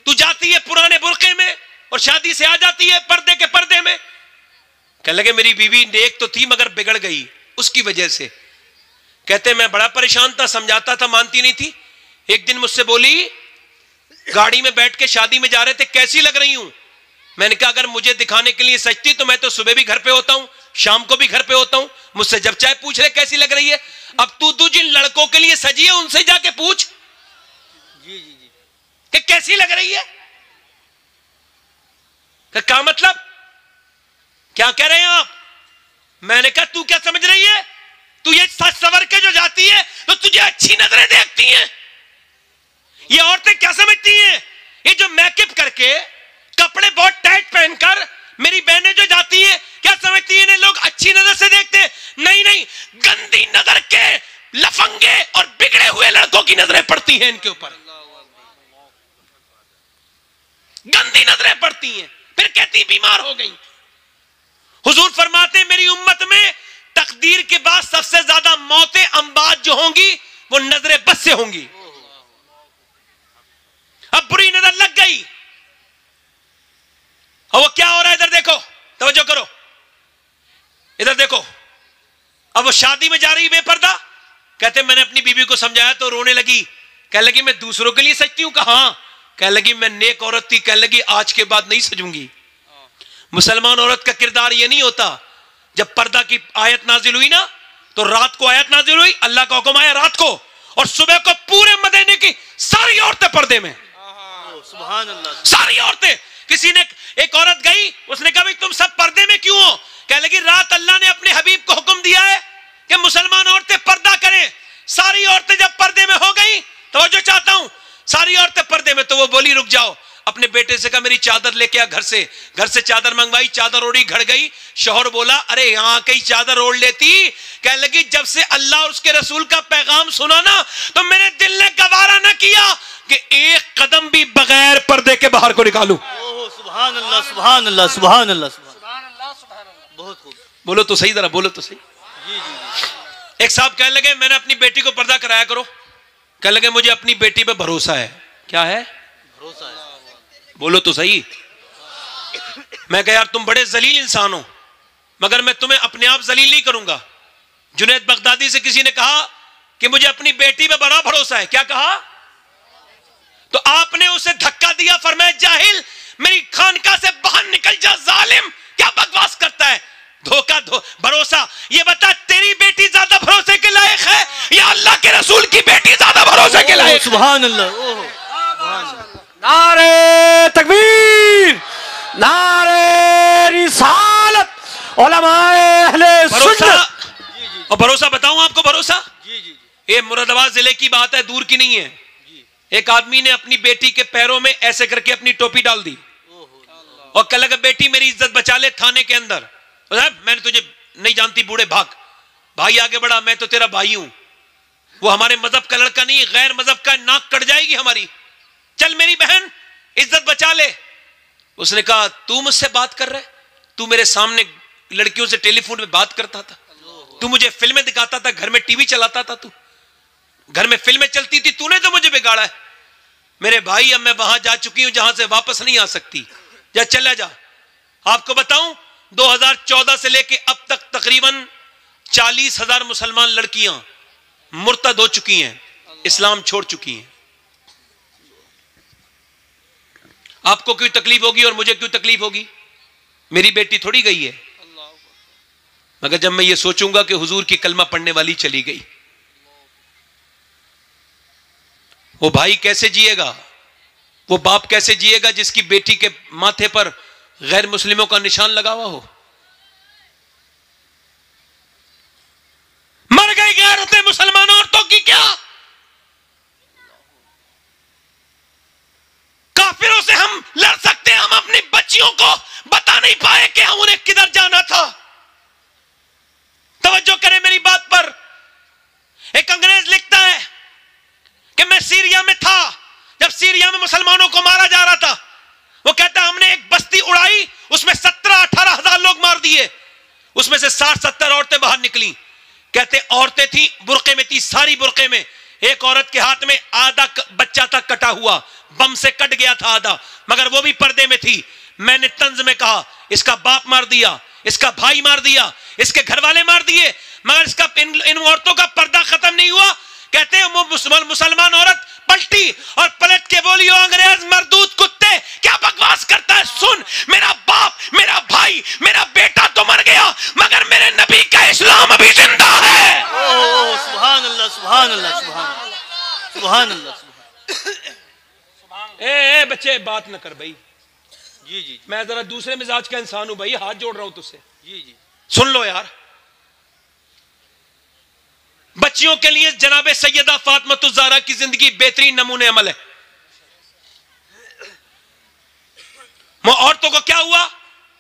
तू जाती है पुराने बुरके में और शादी से आ जाती है पर्दे के पर्दे में। कह लगे मेरी बीवी नेक तो थी मगर बिगड़ गई उसकी वजह से। कहते मैं बड़ा परेशान था, समझाता था, मानती नहीं थी। एक दिन मुझसे बोली, गाड़ी में बैठ के शादी में जा रहे थे, कैसी लग रही हूं? मैंने कहा अगर मुझे दिखाने के लिए सजती तो मैं तो सुबह भी घर पे होता हूं, शाम को भी घर पे होता हूं, मुझसे जब चाहे पूछ रहे कैसी लग रही है। अब तू जिन लड़कों के लिए सजी है उनसे जाके पूछ कि कैसी लग रही है। क्या मतलब, क्या कह रहे हैं आप? मैंने कहा तू क्या समझ रही है, तू ये सच सवर के जो जाती है तो तुझे अच्छी नजरें देखती हैं। ये औरतें क्या समझती हैं, ये जो मेकअप करके कपड़े बहुत टाइट पहनकर मेरी बहनें जो जाती हैं, क्या समझती हैं इन्हें लोग अच्छी नजर से देखते? नहीं नहीं, गंदी नजर के लफंगे और बिगड़े हुए लड़कों की नजरें पड़ती हैं इनके ऊपर, गंदी नजरें पड़ती हैं, फिर कहती बीमार हो गई। हुजूर फरमाते मेरी उम्मत में तकदीर के बाद सबसे ज्यादा मौतें अम्बाद जो होंगी वो नजरें बस से होंगी। अब बुरी नजर लग गई, अब वो शादी में जा रही बेपर्दा, कहते मैंने अपनी बीवी को समझाया तो रोने लगी, कह लगी मैं दूसरों के लिए सजती हूं। कहा? कह लगी मैं नेक औरत थी, कह लगी आज के बाद नहीं सजूंगी। मुसलमान औरत का किरदार ये नहीं होता। जब पर्दा की आयत नाजिल हुई ना, तो रात को आयत नाजिल हुई, अल्लाह का हुक्म आया रात को, और सुबह को पूरे मदीने की सारी औरतें पर्दे में। सुभान अल्लाह। सारी औरतें। किसी ने, एक औरत गई, उसने कहा भाई तुम सब पर्दे में क्यों हो? कह लगी रात अल्लाह ने अपने हबीब को हुक्म दिया है कि मुसलमान औरतें पर्दा करें। सारी औरतें जब पर्दे में हो गई, तो जो चाहता हूं सारी औरतें पर्दे में, तो वो बोली रुक जाओ। अपने बेटे से कहा मेरी चादर लेके आ घर से चादर मंगवाई, चादर ओढ़ी, घर गई। शौहर बोला अरे यहां कहीं चादर ओढ़ लेती। कह लगी जब से अल्लाह और उसके रसूल का पैगाम सुना ना, तो मेरे दिल ने गवारा न किया कि एक कदम भी बगैर पर्दे के बाहर को निकालूं। सुभान अल्लाह, सुभान अल्लाह, सुभान अल्लाह, सुभान अल्लाह। बहुत खूब। बोलो तो सही, जरा बोलो तो सही। एक साहब कहने लगे मैंने अपनी बेटी को पर्दा कराया करो। कहने लगे मुझे अपनी बेटी पे भरोसा है। क्या है? भरोसा है। बोलो तो सही। मैं कहा यार तुम बड़े जलील इंसान हो, मगर मैं तुम्हें अपने आप जलील नहीं करूंगा। जुनैद बगदादी से किसी ने कहा कि मुझे अपनी बेटी पे बड़ा भरोसा है। क्या कहा? तो आपने उसे धक्का दिया, फरमाया जाहिल मेरी खानका से बाहर निकल जा जालिम, क्या बकवास करता है? भरोसा। ये बता तेरी बेटी ज्यादा भरोसे के लायक है या अल्लाह के रसूल की बेटी ज्यादा भरोसे के लायक? सुभान अल्लाह। नारे तकबीर, नारे रिसालत, उलमाए अहले सुन्नत। और भरोसा बताऊं आपको, भरोसा जी जी। ये मुरादाबाद जिले की बात है, दूर की नहीं है। एक आदमी ने अपनी बेटी के पैरों में ऐसे करके अपनी टोपी डाल दी और कह लगा बेटी मेरी इज्जत बचा ले थाने के अंदर। मैंने तुझे नहीं जानती, बूढ़े भाग। भाई आगे बढ़ा, मैं तो तेरा भाई हूं, वो हमारे मजहब का लड़का नहीं, गैर मजहब का, नाक कट जाएगी हमारी, चल मेरी बहन इज्जत बचा ले। उसने कहा तू मुझसे बात कर रहा है? तू मेरे सामने लड़कियों से टेलीफोन पे बात करता था, तू मुझे फिल्में दिखाता था, घर में टीवी चलाता था, तू घर में फिल्में चलती थी, तूने तो मुझे बिगाड़ा है। मेरे भाई अब मैं वहां जा चुकी हूं जहां से वापस नहीं आ सकती, जा चला जा। आपको बताऊं 2014 से लेके अब तक तकरीबन 40,000 मुसलमान लड़कियां मुर्तद हो चुकी हैं, इस्लाम छोड़ चुकी हैं। आपको क्यों तकलीफ होगी और मुझे क्यों तकलीफ होगी? मेरी बेटी थोड़ी गई है। मगर जब मैं ये सोचूंगा कि हुजूर की कलमा पढ़ने वाली चली गई, वो भाई कैसे जिएगा, वो बाप कैसे जिएगा जिसकी बेटी के माथे पर गैर मुस्लिमों का निशान लगा हुआ हो? मर गई गैरतें मुसलमान औरतों की क्या? काफिरों से हम लड़ सकते हैं, हम अपनी बच्चियों को बता नहीं पाए कि हम उन्हें किधर जाना था। तवज्जो करें मेरी बात पर। एक अंग्रेज लिखता है कि मैं सीरिया में था जब सीरिया में मुसलमानों को मारा जा रहा था। वो कहता हमने एक बस्ती उड़ाई, उसमें 17-18 हजार लोग मार दिए, उसमें से 60-70 औरतें बाहर निकली। कहते औरतें थी बुरके में थी, सारी बुरके में। एक औरत के हाथ में आधा बच्चा था कटा हुआ, बम से कट गया था आधा, मगर वो भी पर्दे में थी। मैंने तंज में कहा इसका बाप मार दिया, इसका भाई मार दिया, इसके घर वाले मार दिए, मगर इसका इन औरतों का पर्दा खत्म नहीं हुआ। कहते हैं वो मुसलमान औरत पलटी और पलट के बोली ओ अंग्रेज मरदूद कुत्ते, क्या बकवास करता है? सुन, मेरा बाप, मेरा भाई, मेरा बेटा तो मर गया, मगर मेरे नबी का इस्लाम अभी जिंदा है। सुभान अल्लाह, सुभान अल्लाह, सुभान अल्लाह। ए बच्चे बात न कर भाई। जी जी। मैं जरा दूसरे मिजाज का इंसान हूं भाई, हाथ जोड़ रहा हूं तुझसे। जी जी। सुन लो यार, बच्चियों के लिए जनाबे सैयदा फातिमा ज़हरा की जिंदगी बेहतरीन नमूने अमल है। औरतों को क्या हुआ?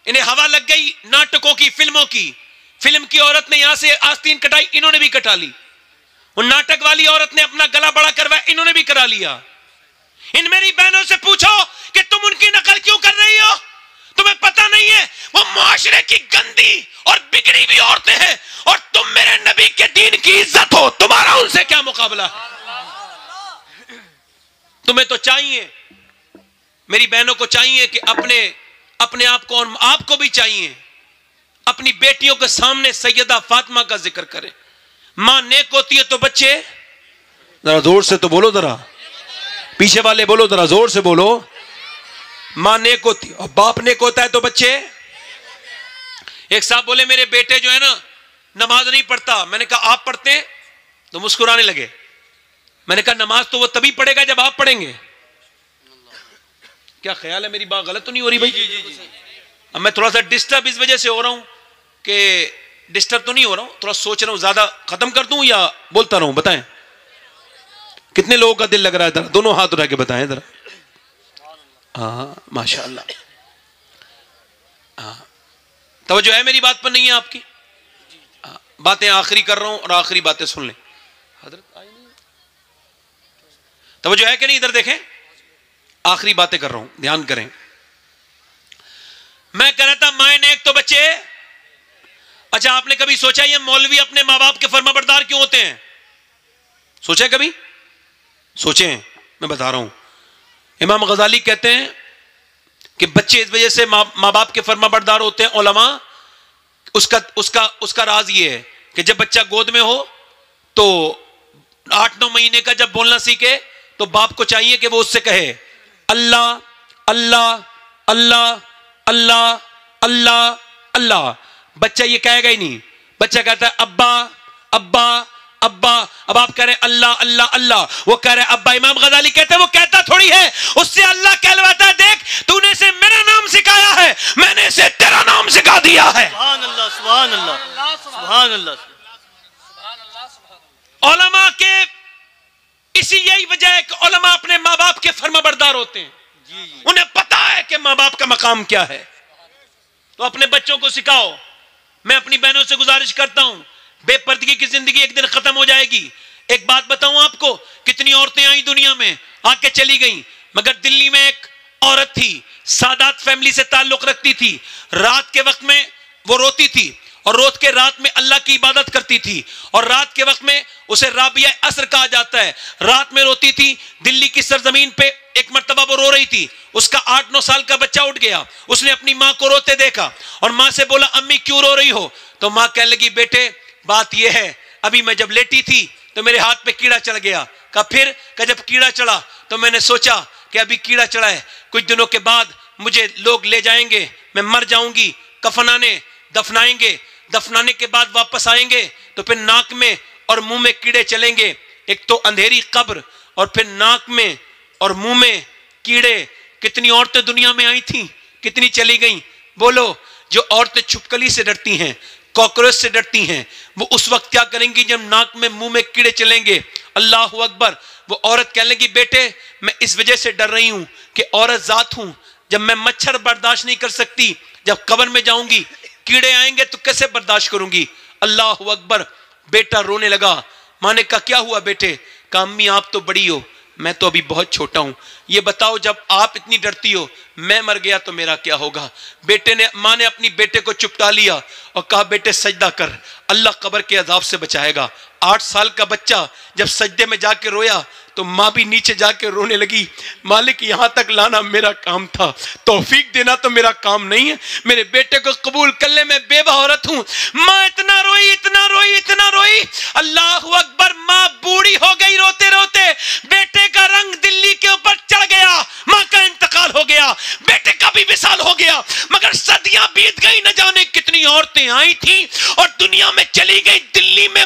इन्हें हवा लग गई नाटकों की, फिल्मों की। फिल्म की औरत ने यहां से आस्तीन कटाई, इन्होंने भी कटा ली। उन नाटक वाली औरत ने अपना गला बड़ा करवाया, इन्होंने भी करा लिया। इन मेरी बहनों से पूछो कि तुम उनकी नकल क्यों कर रही हो? तुम्हें पता नहीं है वो मुआशरे की गंदी और बिगड़ी हुई औरतें हैं, और तुम मेरे नबी के दीन की इज्जत हो, तुम्हारा उनसे क्या मुकाबला? तुम्हें तो चाहिए, मेरी बहनों को चाहिए कि अपने आप को, और आपको भी चाहिए अपनी बेटियों के सामने सैयदा फातिमा का जिक्र करें। मां नेक होती है तो बच्चे, जरा जोर से तो बोलो, जरा पीछे वाले बोलो, जरा जोर से बोलो। मां नेक होती है और बाप नेक होता है तो बच्चे। एक साहब बोले मेरे बेटे जो है ना नमाज नहीं पढ़ता। मैंने कहा आप पढ़ते हैं? तो मुस्कुराने लगे। मैंने कहा नमाज तो वो तभी पढ़ेगा जब आप पढ़ेंगे। क्या ख्याल है, मेरी बात गलत तो नहीं हो रही भाई? अब मैं थोड़ा सा डिस्टर्ब इस वजह से हो रहा हूं कि डिस्टर्ब तो नहीं हो रहा हूं, थोड़ा सोच रहा हूं ज्यादा खत्म कर दूं या बोलता रहूं। बताएं कितने लोगों का दिल लग रहा है, जरा दोनों हाथ उठा के बताएं जरा। हाँ माशाअल्लाह, हाँ तवज्जो है मेरी बात पर नहीं है आपकी? बातें आखिरी कर रहा हूं और आखिरी बातें सुन लें। हजरत आई नहीं, तवज्जो है कि नहीं? इधर देखें, आखिरी बातें कर रहा हूं, ध्यान करें। मैं कह रहा था माए नेक तो बच्चे। अच्छा आपने कभी सोचा ये मौलवी अपने मां बाप के फर्माबरदार क्यों होते हैं? सोचा कभी? सोचे हैं? मैं बता रहा हूं। इमाम गजाली कहते हैं कि बच्चे इस वजह से मां बाप के फर्माबरदार होते हैं उलमा, उसका राज ये है कि जब बच्चा गोद में हो तो 8-9 महीने का जब बोलना सीखे तो बाप को चाहिए कि वो उससे कहे अल्लाह अल्लाह अल्लाह अल्लाह अल्लाह अल्लाह। बच्चा ये कहेगा ही नहीं, बच्चा कहता है अब्बा अब्बा अब्बा। अब आप कह रहे हैं अल्लाह अल्लाह अल्लाह, वो कह रहे हैं अब्बा। इमाम गजाली कहते हैं वो कहता थोड़ी है, उससे अल्लाह कहलवाता है, देख तूने इसे मेरा नाम सिखाया है, मैंने इसे तेरा नाम सिखा दिया है। सुभान अल्लाह सुभान अल्लाह सुभान अल्लाह। उलमा के इसी यही वजह है कि उलमा अपने माँ बाप के फर्माबरदार होते हैं। उन्हें पता है कि माँ बाप का मकाम क्या है, तो अपने बच्चों को सिखाओ। मैं अपनी बहनों से गुजारिश करता हूं, बेपर्दगी की जिंदगी एक दिन खत्म हो जाएगी। एक बात बताऊं आपको, कितनी औरतें आई दुनिया में, आके चली गई, मगर दिल्ली में एक औरत थी, सादात फैमिली से ताल्लुक रखती थी। रात के वक्त में वो रोती थी और रोज के रात में अल्लाह की इबादत करती थी, और रात के वक्त में उसे राबिया असर कहा जाता है। रात में रोती थी। दिल्ली की सरजमीन पे एक मर्तबा वो रो रही थी, उसका 8-9 साल का बच्चा उठ गया। उसने अपनी माँ को रोते देखा और माँ से बोला अम्मी क्यों रो रही हो? तो माँ कहने लगी बेटे बात यह है, अभी मैं जब लेटी थी तो मेरे हाथ पे कीड़ा चढ़ गया। कहा फिर? कहा जब कीड़ा चढ़ा तो मैंने सोचा कि अभी कीड़ा चढ़ा है, कुछ दिनों के बाद मुझे लोग ले जाएंगे, मैं मर जाऊंगी, कफनाने दफनाएंगे, दफनाने के बाद वापस आएंगे तो फिर नाक में और मुंह में कीड़े चलेंगे। एक तो अंधेरी कब्र और फिर नाक में और मुंह में कीड़े। कितनी औरतें दुनिया में आई थी, कितनी चली गई? बोलो, जो औरतें छुपकली से डरती हैं, कॉकरोच से डरती हैं, वो उस वक्त क्या करेंगी जब नाक में मुंह में कीड़े चलेंगे? अल्लाह अकबर। वो औरत कहने लगी बेटे मैं इस वजह से डर रही हूं कि औरत जात हूं, जब मैं मच्छर बर्दाश्त नहीं कर सकती, जब कब्र में जाऊंगी कीड़े आएंगे तो कैसे बर्दाश्त करूंगी? अल्लाह अकबर। बेटा रोने लगा। माँ ने कहा क्या हुआ बेटे? कहा अम्मी आप तो बड़ी हो, मैं तो अभी बहुत छोटा हूं, ये बताओ जब आप इतनी डरती हो मैं मर गया तो मेरा क्या होगा? माँ ने अपनी बेटे को चुपटा लिया और कहा बेटे सजदा कर, अल्लाह कब्र के अजाब से बचाएगा। 8 साल का बच्चा जब सजदे में जाके रोया तो माँ भी नीचे जाके रोने लगी। मालिक यहां तक लाना मेरा काम था, तौफीक देना तो मेरा काम नहीं है, मेरे बेटे को कबूल कर ले, मैं बेवा औरत हूं। माँ इतना रोई इतना रोई इतना रोई, अल्लाह अकबर। माँ बूढ़ी हो गई रोते रोते, बेटे का रंग दिल्ली के ऊपर चढ़ गया, माँ का इंतकाल हो गया, बेटे का भी विसाल हो गया। मगर सदियां बीत गई, न जाने कितनी औरतें आई थी और दुनिया में चली गई। दिल्ली में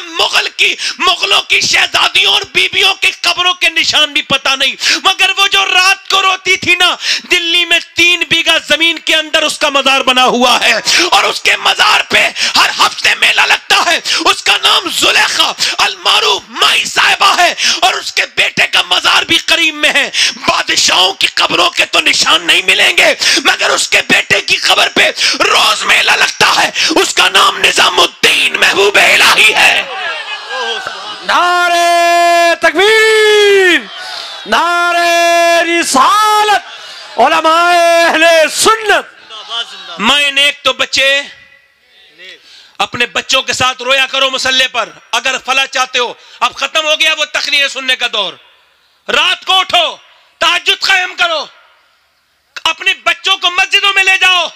मुगलों की शहजादियों और बीबियों की कब्रों के निशान भी पता नहीं, मगर वो जो रात को रोती थी ना, दिल्ली में 3 बीघा जमीन के अंदर उसका मजार बना हुआ है और उसके मजार पे हर हफ्ते मेला लगता है। उसका नाम जुलेखा अलमारूफ माई साहिबा है और उसके बेटे का मजार भी करीब में है। बादशाहों की कब्रों के तो निशान नहीं मिलेंगे, मगर उसके बेटे की कब्र पे रोज मेला लगता है। उसका नाम निजामुद्दीन महबूब इलाही है। नारे तकबीर, नारे रिसालत, उलमाए अहले सुन्नत। माए नेक तो बच्चे अपने बच्चों के साथ रोया करो मुसल्ले पर, अगर फला चाहते हो। अब खत्म हो गया वो तकरीर सुनने का दौर। रात को उठो, तहज्जुद कायम करो, अपने बच्चों को मस्जिदों में ले जाओ,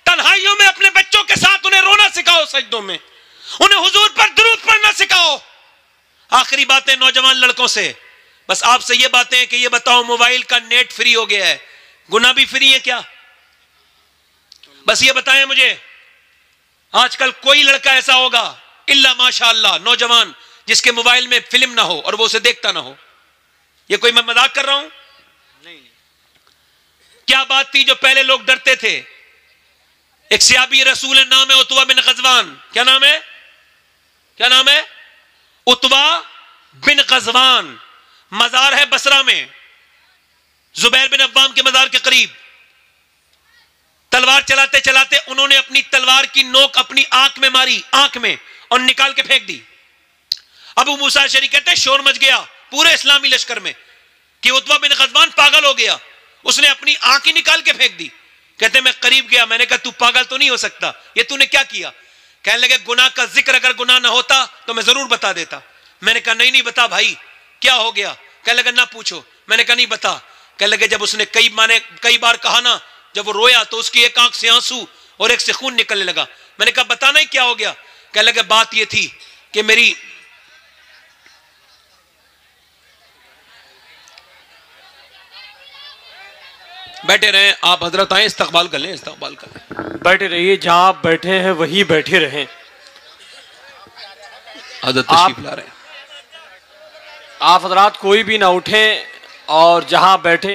तन्हाइयों में अपने बच्चों के साथ उन्हें रोना सिखाओ, सजदों में उन्हें हुजूर पर दुरूद पढ़ना सिखाओ। आखिरी बातें नौजवान लड़कों से, बस आपसे ये बातें हैं कि ये बताओ, मोबाइल का नेट फ्री हो गया है, गुनाह भी फ्री है क्या? बस ये बताएं मुझे। आजकल कोई लड़का ऐसा होगा इल्ला माशाअल्लाह नौजवान जिसके मोबाइल में फिल्म ना हो और वो उसे देखता ना हो। ये कोई मैं मजाक कर रहा हूं? नहीं। क्या बात थी जो पहले लोग डरते थे? एक सहाबी रसूल है, नाम है उतवा बिन गजवान। क्या नाम है? क्या नाम है? उतवा बिन गजवान। मजार है बसरा में, जुबैर बिन अव्वाम के मजार के करीब। तलवार चलाते चलाते उन्होंने अपनी तलवार की नोक अपनी आंख में मारी, आंख में, और निकाल के फेंक दी। अबू मूसा अशअरी कहते हैं शोर मच गया पूरे इस्लामी लश्कर में कि उतवा बिन गजवान पागल हो गया, उसने अपनी आंख ही निकाल के फेंक दी। कहते मैं करीब गया, मैंने कहा तू पागल तो नहीं हो सकता, ये तूने क्या किया? कहने लगे गुनाह का जिक्र अगर गुनाह ना होता तो मैं जरूर बता देता। मैंने कहा नहीं नहीं बता भाई, क्या हो गया? कहने लगे ना पूछो। मैंने कहा नहीं बता। कहने लगे जब उसने कई बार कहा ना, जब वो रोया तो उसकी एक आंख से आंसू और एक से खून निकलने लगा। मैंने कहा बताना ही क्या हो गया? कहने लगे बात ये थी कि मेरी बैठे रहे आप हजरत आए, इस्तकबाल कर लें, इस्तकबाल कर लें। बैठे रहिए, जहां आप बैठे हैं वहीं बैठे रहें। हजरत तशरीफ ला रहे हैं। आप हजरात कोई भी ना उठें और जहां बैठे